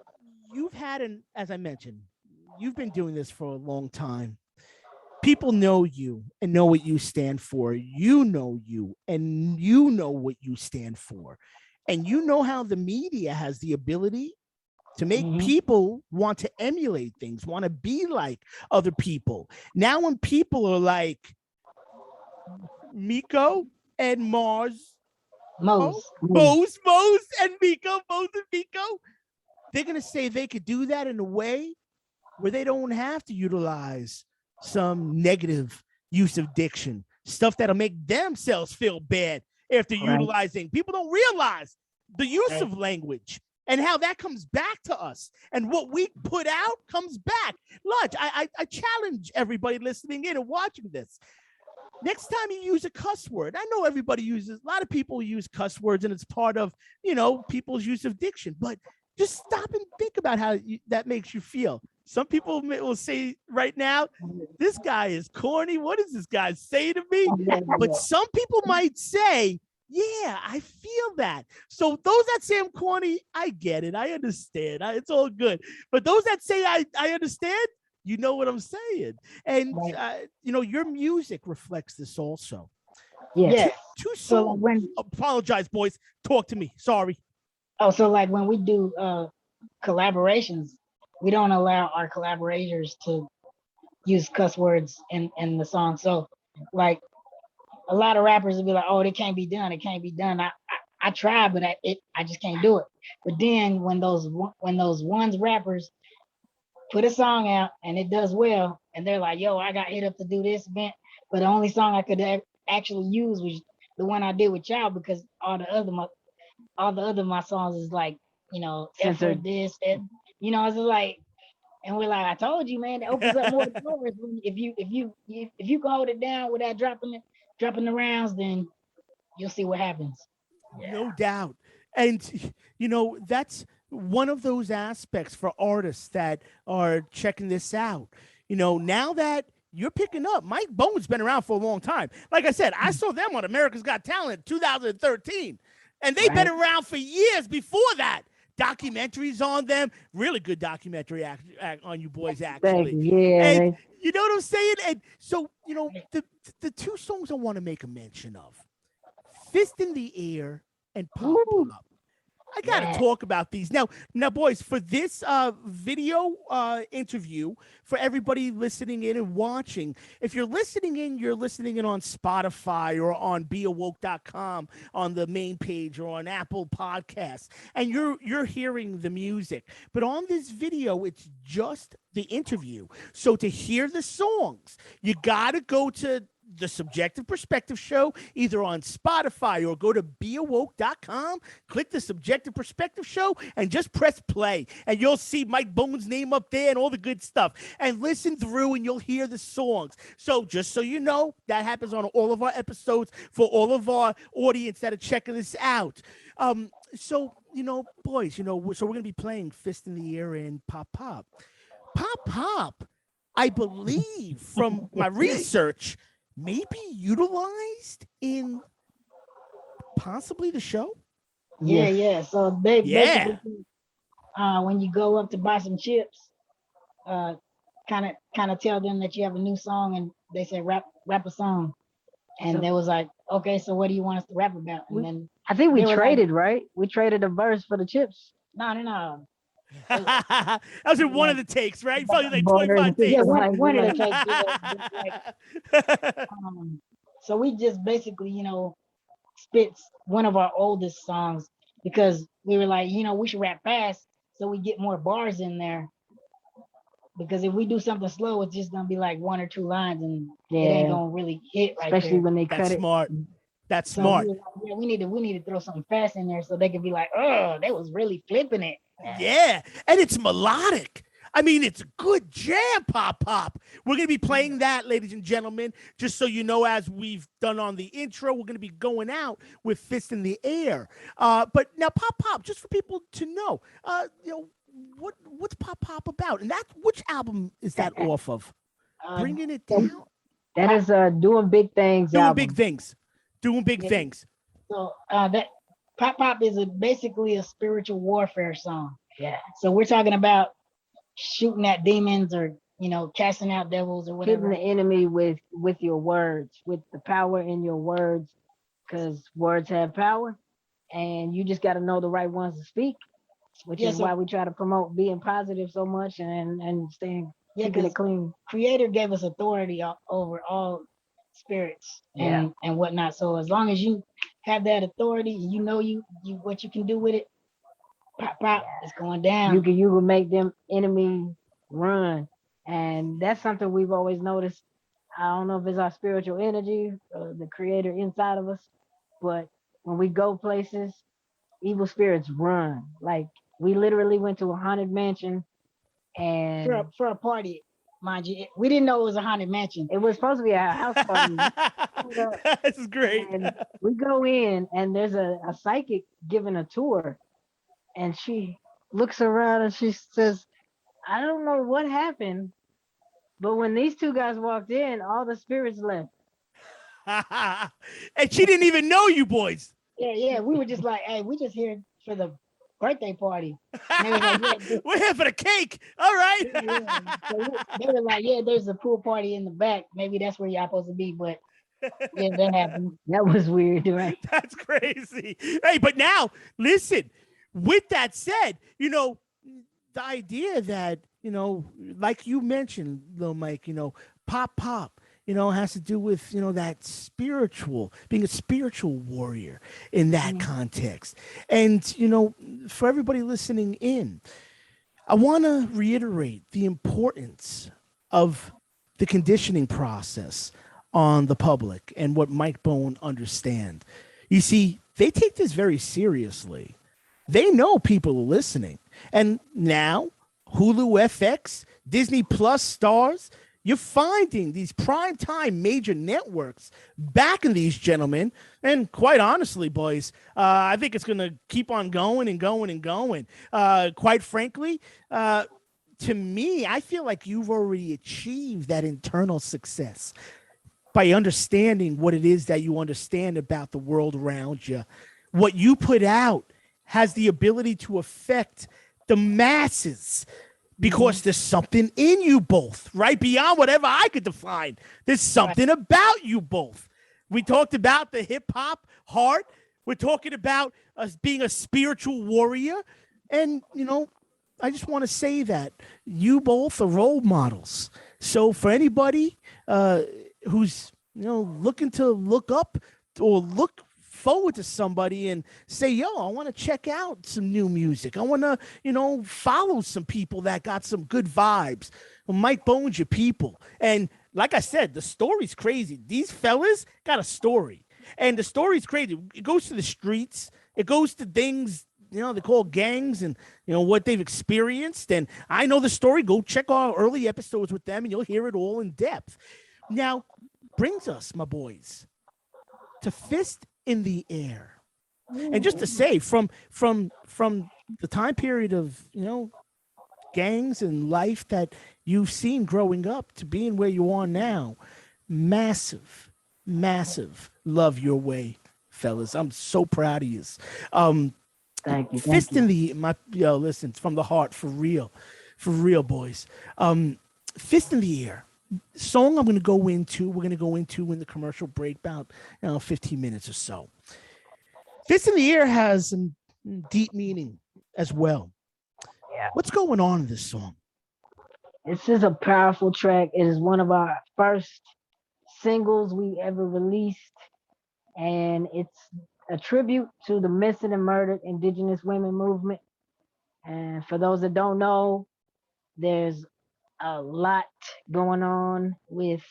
you've had, as I mentioned, you've been doing this for a long time. People know you and know what you stand for. You know you and you know what you stand for. And you know how the media has the ability to make people want to emulate things, want to be like other people. Now when people are like Miko and Mose and Miko, they're going to say they could do that in a way where they don't have to utilize some negative use of diction, stuff that'll make themselves feel bad after utilizing. People don't realize the use of language and how that comes back to us, and what we put out comes back. Lodge, I challenge everybody listening in and watching this. Next time you use a cuss word, I know everybody uses, a lot of people use cuss words and it's part of, people's use of diction, but just stop and think about how that makes you feel. Some people will say right now, this guy is corny. What does this guy say to me? But some people might say, yeah, I feel that. So those that say I'm corny, I get it. I understand. It's all good. But those that say I understand, you know what I'm saying. And, your music reflects this also. Yeah. Two songs. Apologize, boys. Talk to me. Sorry. Oh, so like when we do collaborations, we don't allow our collaborators to use cuss words in the song. So Like a lot of rappers would be like, "Oh, it can't be done. It can't be done." I try, but I just can't do it. But then when those ones rappers put a song out and it does well, and they're like, "Yo, I got hit up to do this event," but the only song I could actually use was the one I did with y'all, because all the other my songs is like, Censored. effort this, and it's like, and we're like, I told you, man, that opens up more doors. If you can hold it down without dropping the rounds, then you'll see what happens. No doubt. And, that's one of those aspects for artists that are checking this out. Now that you're picking up, Mike Bone's been around for a long time. Like I said, I saw them on America's Got Talent 2013, and they've been around for years before that. Documentaries on them, really good documentary on you boys, actually. Yeah. And you know what I'm saying? And so, the two songs I want to make a mention of, Fist in the Air and Pop Pop. I gotta talk about these now, boys. For this video interview, for everybody listening in and watching, if you're listening in on Spotify or on beawoke.com on the main page or on Apple Podcasts, and you're hearing the music. But on this video, it's just the interview. So to hear the songs, you gotta go to the Subjective Perspective Show, either on Spotify or go to beawoke.com, click the Subjective Perspective Show, and just press play. And you'll see Mike Bone's name up there and all the good stuff. And listen through and you'll hear the songs. So just so you know, that happens on all of our episodes for all of our audience that are checking this out. So, boys, so we're going to be playing Fist in the Air and Pop Pop. Pop Pop, I believe from my research, maybe utilized in possibly the show. Yeah. So they basically, when you go up to buy some chips, kind of tell them that you have a new song, and they say rap a song, and they was like, okay, so what do you want us to rap about? And then I think we traded, right? We traded a verse for the chips. No. That was in one of the takes, right? Probably like 25 takes. Yeah, one of the takes. So we just basically, spits one of our oldest songs, because we were like, we should rap fast so we get more bars in there. Because if we do something slow, it's just gonna be like one or two lines, and it ain't gonna really hit right especially there. when they cut it. That's smart. We like, we need to throw something fast in there so they can be like, oh, they was really flipping it. Yeah, and it's melodic. I mean, it's a good jam, Pop Pop. We're going to be playing that, ladies and gentlemen, just so you know, as we've done on the intro, we're going to be going out with Fist in the Air. But now, Pop Pop, just for people to know, what's Pop Pop about? And which album is that off of? Bringing It Down? That is Doing Big Things Doing album. Big Things. Doing Big Things. So that Pop Pop is basically a spiritual warfare song. Yeah. So we're talking about shooting at demons, or casting out devils, or whatever. Hitting the enemy with your words, with the power in your words, because words have power, and you just got to know the right ones to speak, which is why we try to promote being positive so much and staying keeping it clean. Creator gave us authority over all spirits and whatnot. So as long as you have that authority, and you know you what you can do with it, Pop Pop is going down. You can make them enemy run, and that's something we've always noticed. I don't know if it's our spiritual energy or the creator inside of us, but when we go places, evil spirits run. Like, we literally went to a haunted mansion, and for a party, mind you, we didn't know it was a haunted mansion. It was supposed to be a house party. This is great. And we go in, and there's a psychic giving a tour. And she looks around and she says, I don't know what happened, but when these two guys walked in, all the spirits left. And she didn't even know you boys. Yeah. We were just like, hey, we just here for the birthday party. And they was like, we're here for the cake. All right. So they were like, there's a pool party in the back. Maybe that's where y'all supposed to be, but that happened. That was weird, right? That's crazy. Hey, but now, listen. With that said, the idea that, like you mentioned, Lil Mike, Pop Pop, has to do with, that being a spiritual warrior in that context. And, for everybody listening in, I want to reiterate the importance of the conditioning process on the public and what Mike Bone understand. You see, they take this very seriously. They know people are listening. And now Hulu FX, Disney Plus stars, you're finding these primetime major networks backing these gentlemen. And quite honestly, boys, I think it's going to keep on going and going and going. Quite frankly, to me, I feel like you've already achieved that internal success by understanding what it is that you understand about the world around you. What you put out has the ability to affect the masses because there's something in you both, right? Beyond whatever I could define. There's something about you both. We talked about the hip hop heart. We're talking about us being a spiritual warrior. And, I just want to say that you both are role models. So for anybody who's, looking to look up or look forward to somebody and say, yo, I want to check out some new music. I want to, follow some people that got some good vibes. Well, Mike Bone's your people. And like I said, the story's crazy. These fellas got a story. And the story's crazy. It goes to the streets. It goes to things, they call gangs and, what they've experienced. And I know the story. Go check our early episodes with them and you'll hear it all in depth. Now, brings us, my boys, to Fist in the Air. And just to say, from the time period of, gangs and life that you've seen growing up to being where you are now, massive love your way, fellas. I'm so proud of you. Thank you. Fist in the listen, it's from the heart, for real, boys. Fist in the Air. Song we're going to go into in the commercial break, about 15 minutes or so. Fist in the Air has some deep meaning as well. Yeah. What's going on in this song? This is a powerful track. It is one of our first singles we ever released, and it's a tribute to the missing and murdered Indigenous women movement. And for those that don't know, there's a lot going on with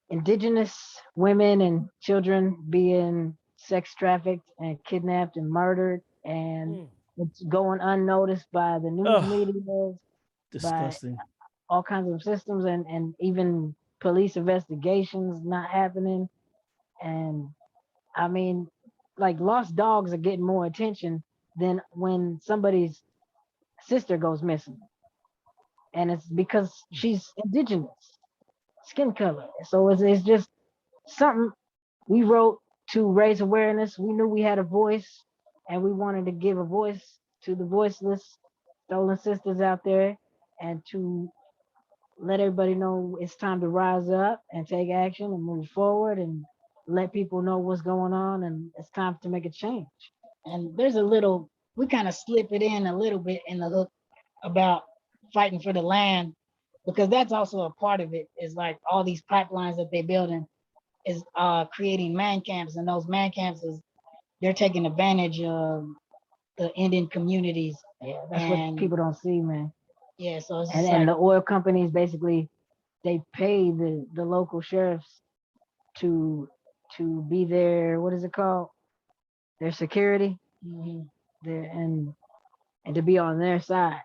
Indigenous women and children being sex trafficked and kidnapped and murdered, and it's going unnoticed by the news media, disgusting, by all kinds of systems, and even police investigations not happening. And I mean, like, lost dogs are getting more attention than when somebody's sister goes missing. And it's because she's indigenous skin color. So it's just something we wrote to raise awareness. We knew we had a voice, and we wanted to give a voice to the voiceless stolen sisters out there, and to let everybody know it's time to rise up and take action and move forward and let people know what's going on, and it's time to make a change. And we kind of slip it in a little bit in the hook about fighting for the land, because that's also a part of it, is like all these pipelines that they're building is creating man camps, and those man camps they're taking advantage of the Indian communities. Yeah, that's what people don't see, man. Yeah, so it's and the oil companies basically, they pay the local sheriffs to be their, what is it called, their security, and to be on their side.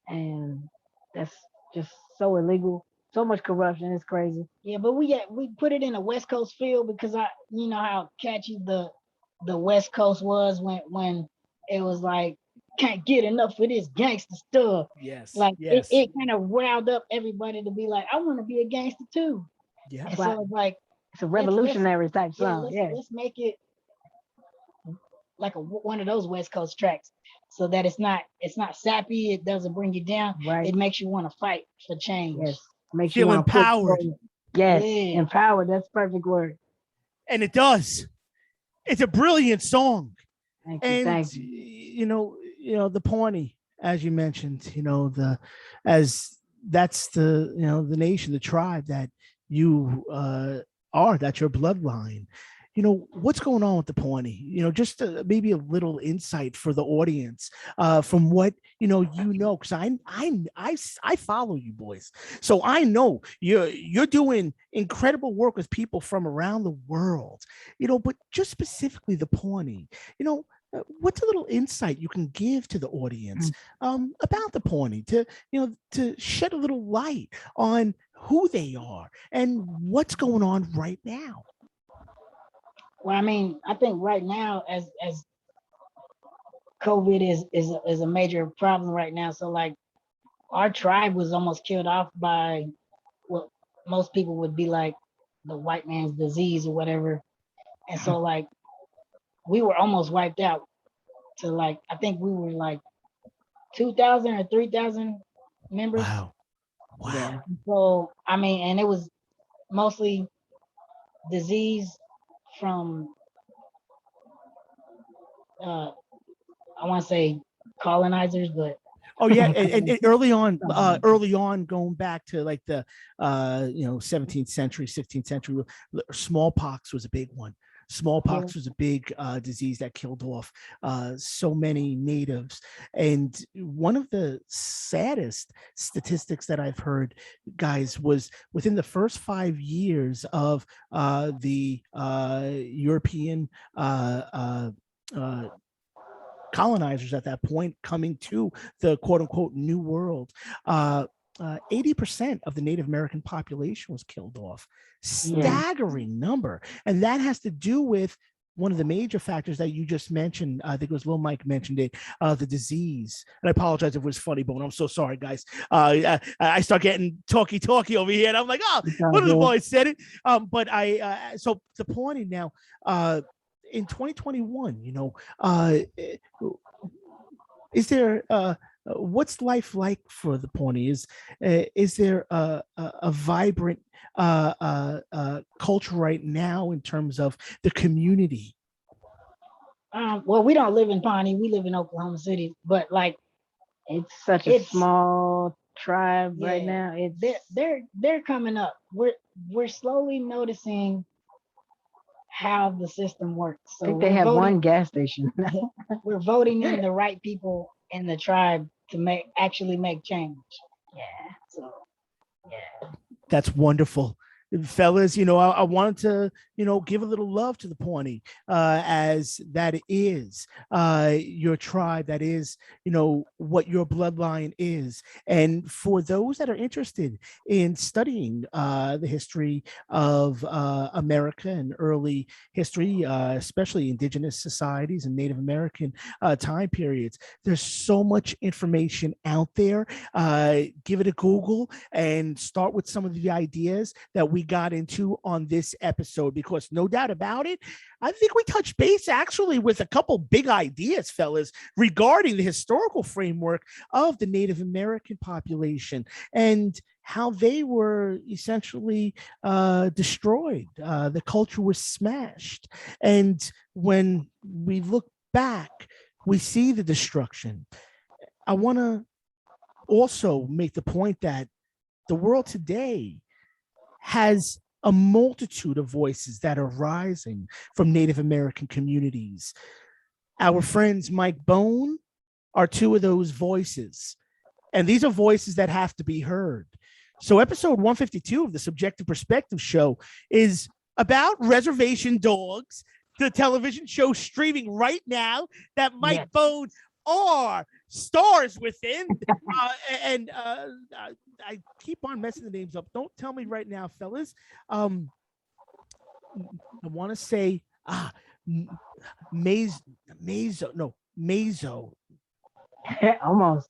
And that's just so illegal. So much corruption. It's crazy. Yeah, but we put it in a West Coast feel, because you know how catchy the West Coast was when it was like, can't get enough of this gangster stuff. Yes. Like, yes. it kind of riled up everybody to be like, I want to be a gangster too. Yeah. And so it's like, it's a revolutionary type song. Let's make it like one of those West Coast tracks, so that it's not sappy. It doesn't bring you down. Right. It makes you want to fight for change. Yes. Makes Feel you empowered. Yes. Yeah. Empowered. That's the perfect word. And it does. It's a brilliant song. Thank you. Thank you. The Pawnee, as you mentioned, as that's the, the nation, the tribe that you are, that's your bloodline. What's going on with the Pawnee? Just maybe a little insight for the audience from what because I follow you boys, so I know you're doing incredible work with people from around the world. But just specifically the Pawnee. What's a little insight you can give to the audience about the Pawnee to shed a little light on who they are and what's going on right now? Well, I mean, I think right now, as COVID is a major problem right now. So like, our tribe was almost killed off by what most people would be like the white man's disease or whatever. And so like, we were almost wiped out to like, I think we were like 2,000 or 3,000 members. Wow. Yeah. So I mean, and it was mostly disease from I want to say colonizers, but Oh yeah, and early on, going back to like the 17th century, 16th century, smallpox was a big one. Smallpox was a big disease that killed off so many natives. And one of the saddest statistics that I've heard, guys, was within the first 5 years of the European colonizers at that point coming to the quote unquote New World, 80% of the Native American population was killed off. Staggering number. And that has to do with one of the major factors that you just mentioned. I think it was Lil Mike mentioned it, the disease. And I apologize if it was funny, but I'm so sorry, guys. I start getting talky over here, and I'm like, oh, one of the boys said it. But so the point now, in 2021, is there what's life like for the Pawnee? Is there a vibrant culture right now in terms of the community? Well, we don't live in Pawnee. We live in Oklahoma City, but like, it's such a small tribe right now. They're coming up. We're slowly noticing how the system works. So I think they have one gas station. We're voting in the right people in the tribe to actually make change. Yeah. So yeah. That's wonderful. Fellas, I wanted to, give a little love to the Pawnee, as that is your tribe, that is, what your bloodline is. And for those that are interested in studying the history of America and early history, especially indigenous societies and Native American time periods, there's so much information out there. Give it a Google and start with some of the ideas that we got into on this episode, because no doubt about it, I think we touched base actually with a couple big ideas, fellas, regarding the historical framework of the Native American population and how they were essentially destroyed. The culture was smashed. And when we look back, we see the destruction. I want to also make the point that the world today has a multitude of voices that are rising from Native American communities. Our friends Mike Bone are two of those voices, and these are voices that have to be heard. So episode 152 of the Subjective Perspective Show is about Reservation Dogs, the television show streaming right now that Mike Bone are stars within. And I keep on messing the names up. Don't tell me right now, fellas. I want to say Mazo. Almost.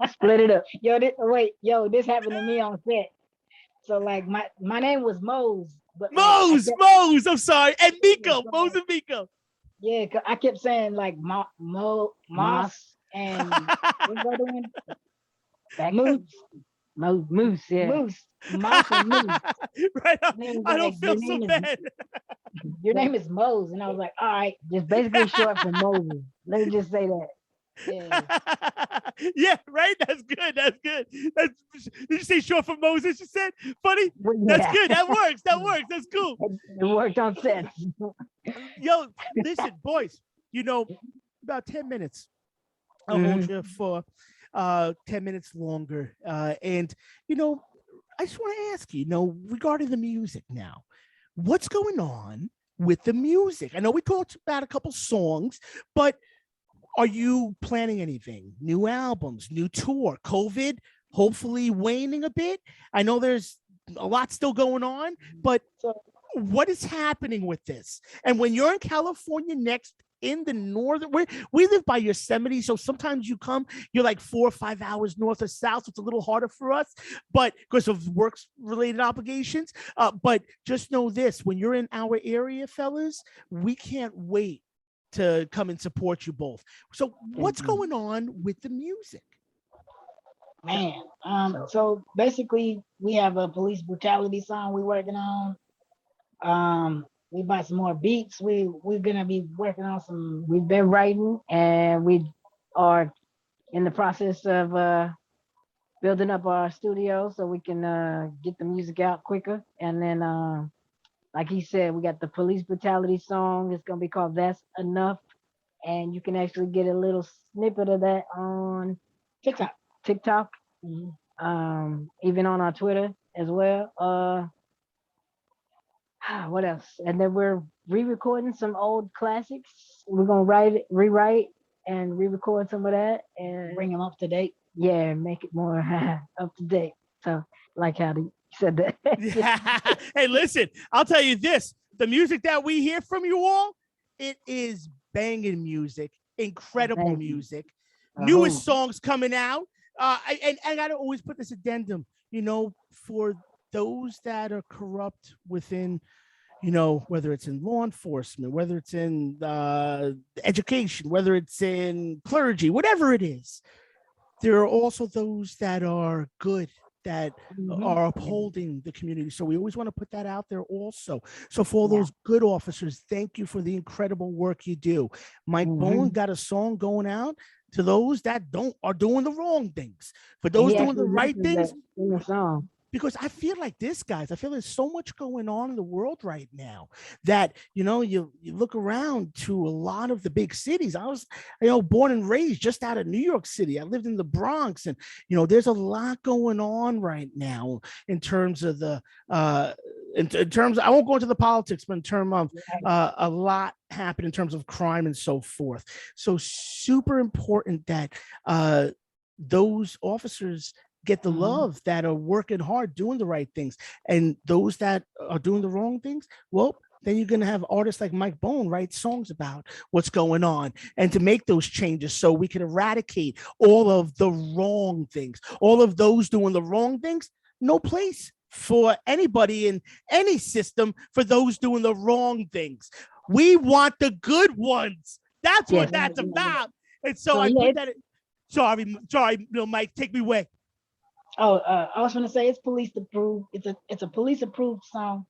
Split it up. This happened to me on set. So like my name was Mose. But Mose. I'm sorry. And Miko. Mose and Miko. Yeah, I kept saying like Moss and what's the other one? Moose, yeah. Moose. Moss and Moose. Right. I don't feel so bad. Your name is Mose. And I was like, all right. Just basically short for Moses. Let me just say that. Yeah. Yeah, right. That's good. That's good. That's, did you say short for Moses? You said funny. That's Yeah. good. That works. That works. That's cool. It worked on set. Yo, listen, boys. About 10 minutes. I'll hold you for 10 minutes longer. And I just want to ask you, regarding the music now, what's going on with the music? I know we talked about a couple songs, but are you planning anything? New albums, new tour, COVID, hopefully waning a bit? I know there's a lot still going on, but So what is happening with this? And when you're in California next, in the northern, we live by Yosemite, so sometimes you come, you're like 4 or 5 hours north or south, so it's a little harder for us, but because of works related obligations. But just know this: when you're in our area, fellas, we can't wait to come and support you both. So what's going on with the music? man, so basically we have a police brutality song we're working on. We bought some more beats. We're gonna be working on some. We've been writing, and we are in the process of building up our studio so we can get the music out quicker. And then, like he said, we got the police brutality song. It's gonna be called "That's Enough," and you can actually get a little snippet of that on TikTok. TikTok, Mhm. even on our Twitter as well. What else? And then we're re-recording some old classics. We're gonna rewrite, and re-record some of that, and Bring them up to date. yeah, make it more up to date. So, like how he said that. Hey, listen, I'll tell you this: the music that we hear from you all, it is banging music, incredible Thank you. music, Oh, newest songs coming out. And I gotta always put this addendum, for those that are corrupt within, whether it's in law enforcement, whether it's in education, whether it's in clergy, whatever it is, there are also those that are good, that are upholding the community. So we always want to put that out there also. So for all those good officers, thank you for the incredible work you do. Mike Bowen got a song going out to those that are doing the wrong things. For those doing the right things, in the song. because I feel like this, guys, I feel there's so much going on in the world right now that, you look around to a lot of the big cities. I was, born and raised just out of New York City. I lived in the Bronx, and, there's a lot going on right now in terms of the, in terms, I won't go into the politics, but in terms of a lot happened in terms of crime and so forth. So super important that those officers get the love, that are working hard, doing the right things. And those that are doing the wrong things, well, then you're going to have artists like Mike Bowen write songs about what's going on and to make those changes so we can eradicate all of the wrong things, all of those doing the wrong things. No place for anybody in any system for those doing the wrong things. We want the good ones. That's what that's about. And so I put that in. Sorry, Mike, take me away. Oh, I was going to say it's police approved. It's a police approved song.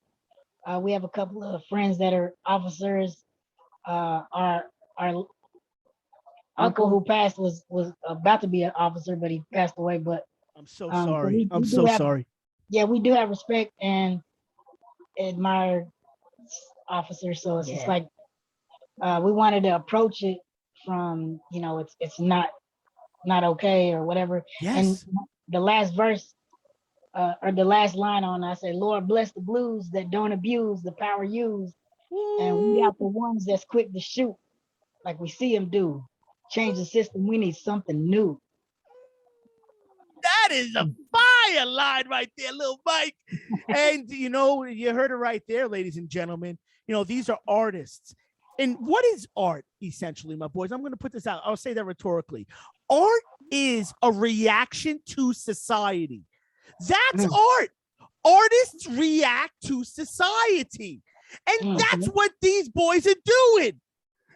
We have a couple of friends that are officers. Our uncle who passed was about to be an officer, but he passed away. But I'm so sorry. I'm so sorry. Yeah, we do have respect and admire officers. So it's just like we wanted to approach it from it's not okay or whatever. Yes. And the last verse or the last line on, I say, Lord bless the blues that don't abuse the power used, and we got the ones that's quick to shoot like we see them do. Change the system. We need something new. That is a fire line right there, little Mike. And you heard it right there, ladies and gentlemen. These are artists. And what is art, essentially, my boys? I'm going to put this out. I'll say that rhetorically. Art is a reaction to society. That's art. Artists react to society. And that's what these boys are doing.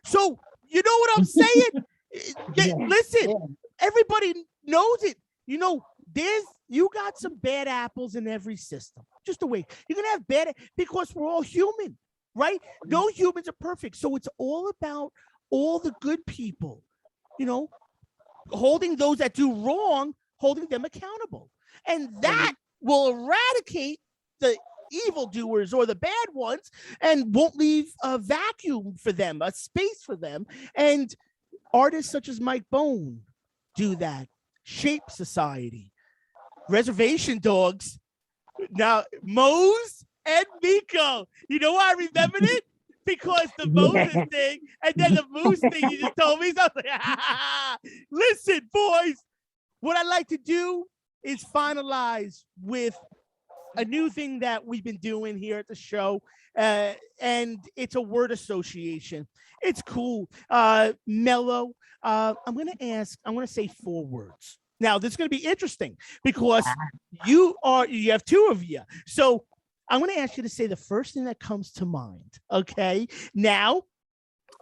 So, you know what I'm saying? Listen, everybody knows it. You got some bad apples in every system. Just the way you're going to have bad, because we're all human, right? No humans are perfect. So it's all about all the good people, holding those that do wrong, holding them accountable. And that will eradicate the evildoers or the bad ones and won't leave a vacuum for them, a space for them. And artists such as Mike Bone do that, shape society. Reservation Dogs. Now, Mose and Miko. You know why I remembered it? Because the Moses thing and then the Moose thing you just told me. So I was like, listen, boys, what I like to do is finalize with a new thing that we've been doing here at the show, and it's a word association. It's cool. Mellow. I'm going to say 4 words. Now, this is going to be interesting because you have 2 of you. So I'm going to ask you to say the first thing that comes to mind. Okay. Now,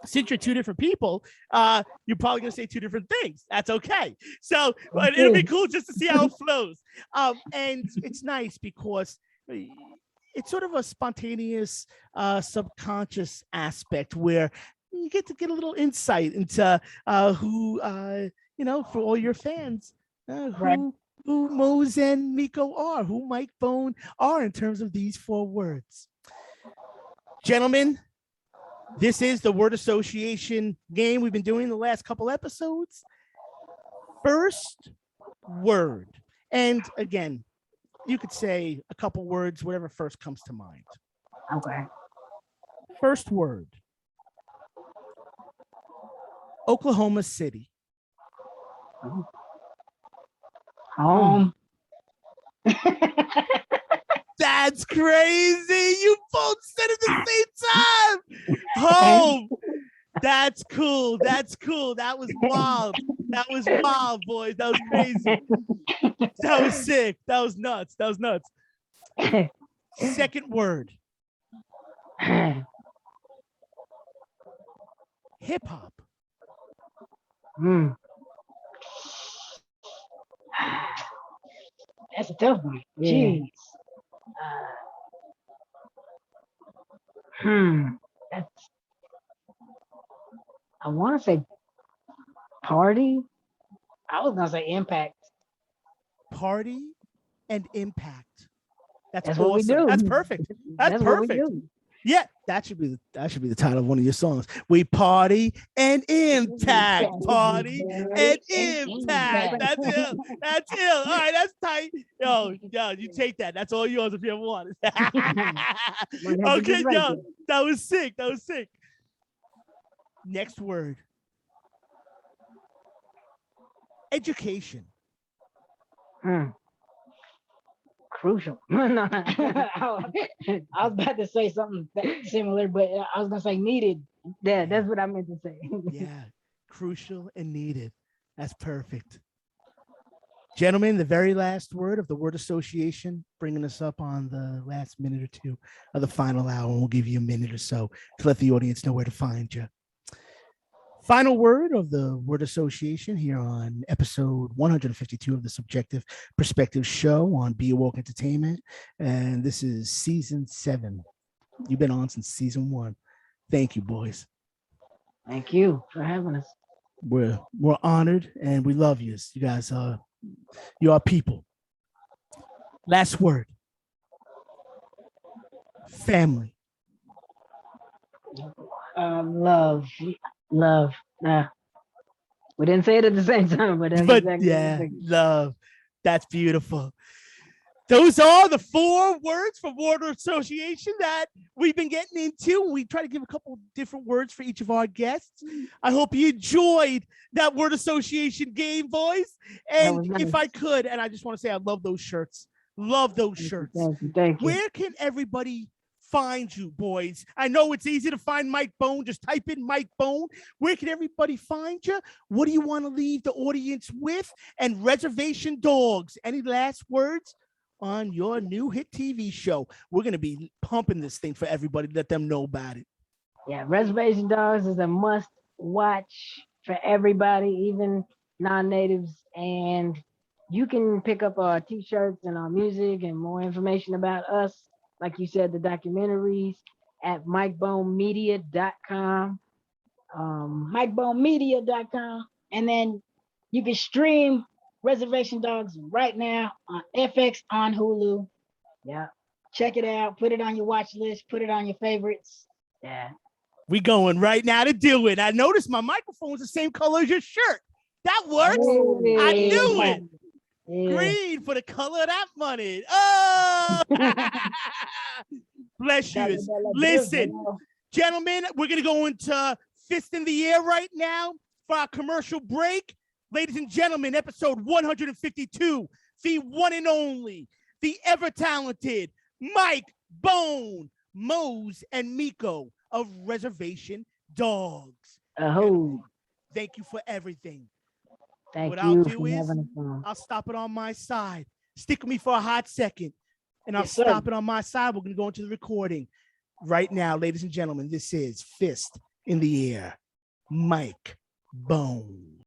since you're 2 different people, you're probably going to say 2 different things. That's okay. So it'll be cool just to see how it flows. And it's nice because it's sort of a spontaneous, subconscious aspect where you get to get a little insight into who, for all your fans, who Mose and Miko are, who Mike Bone are in terms of these 4 words. Gentlemen, this is the word association game we've been doing the last couple episodes. First word. And again, you could say a couple words, whatever first comes to mind. Okay. First word. Oklahoma City. Home. That's crazy. You both said it at the same time. Home. That's cool. That's cool. That was wild. That was wild, boys. That was crazy. That was sick. That was nuts. That was nuts. Second word. Hip hop. That's a tough one. Yeah. Jeez. That's, I want to say party. I was gonna say impact. Party and impact. That's That's awesome. what we do. That's perfect. That's what we perfect. do. Yeah, that should be the title of one of your songs. We party and impact. Party and impact. That's it. That's it. All right, that's tight. Yo, you take that. That's all yours if you ever want it. Okay, yo, that was sick. That was sick. Next word. Education. Crucial. I was about to say something similar, but I was gonna say needed. Yeah, that's what I meant to say. Yeah, crucial and needed. That's perfect. Gentlemen, the very last word of the word association, bringing us up on the last minute or 2 of the final hour. We'll give you a minute or so to let the audience know where to find you. Final word of the word association here on episode 152 of the Subjective Perspective Show on Be Awoke Entertainment. And this is season 7. You've been on since season 1. Thank you, boys. Thank you for having us. We're honored and we love you. You guys you are people. Last word. Family. Love. We didn't say it at the same time, but that's exactly yeah, love. That's beautiful. Those are the 4 words from word association that we've been getting into. We try to give a couple different words for each of our guests. I hope you enjoyed that word association game, boys. And nice. If I could, and I just want to say I love those shirts. Love those shirts. Thank you. Where can everybody find you, boys? I know it's easy to find Mike Bone. Just type in Mike Bone. Where can everybody find you? What do you want to leave the audience with? And Reservation Dogs, any last words on your new hit TV show? We're going to be pumping this thing for everybody. Let them know about it. Yeah, Reservation Dogs is a must watch for everybody, even non-natives. And you can pick up our t-shirts and our music and more information about us. Like you said, the documentaries at MikeBoneMedia.com. MikeBoneMedia.com. And then You can stream Reservation Dogs right now on FX on Hulu. Yeah. Check it out. Put it on your watch list. Put it on your favorites. Yeah. We going right now to do it. I noticed my microphone was the same color as your shirt. That works. I knew it. Yeah. Green for the color of that money. Oh, bless Gotta you. get that Listen, bill, gentlemen, we're going to go into Fist in the Air right now for our commercial break. Ladies and gentlemen, episode 152, the one and only, the ever talented Mike, Bone, Mose, and Miko of Reservation Dogs. Oh, Thank you for everything. thank What I'll you do for is having us on. I'll stop it on my side. Stick with me for a hot second, and I'll Yes, sir. stop it on my side. We're going to go into the recording right now, ladies and gentlemen. This is Fist in the Air, Mike, Bone.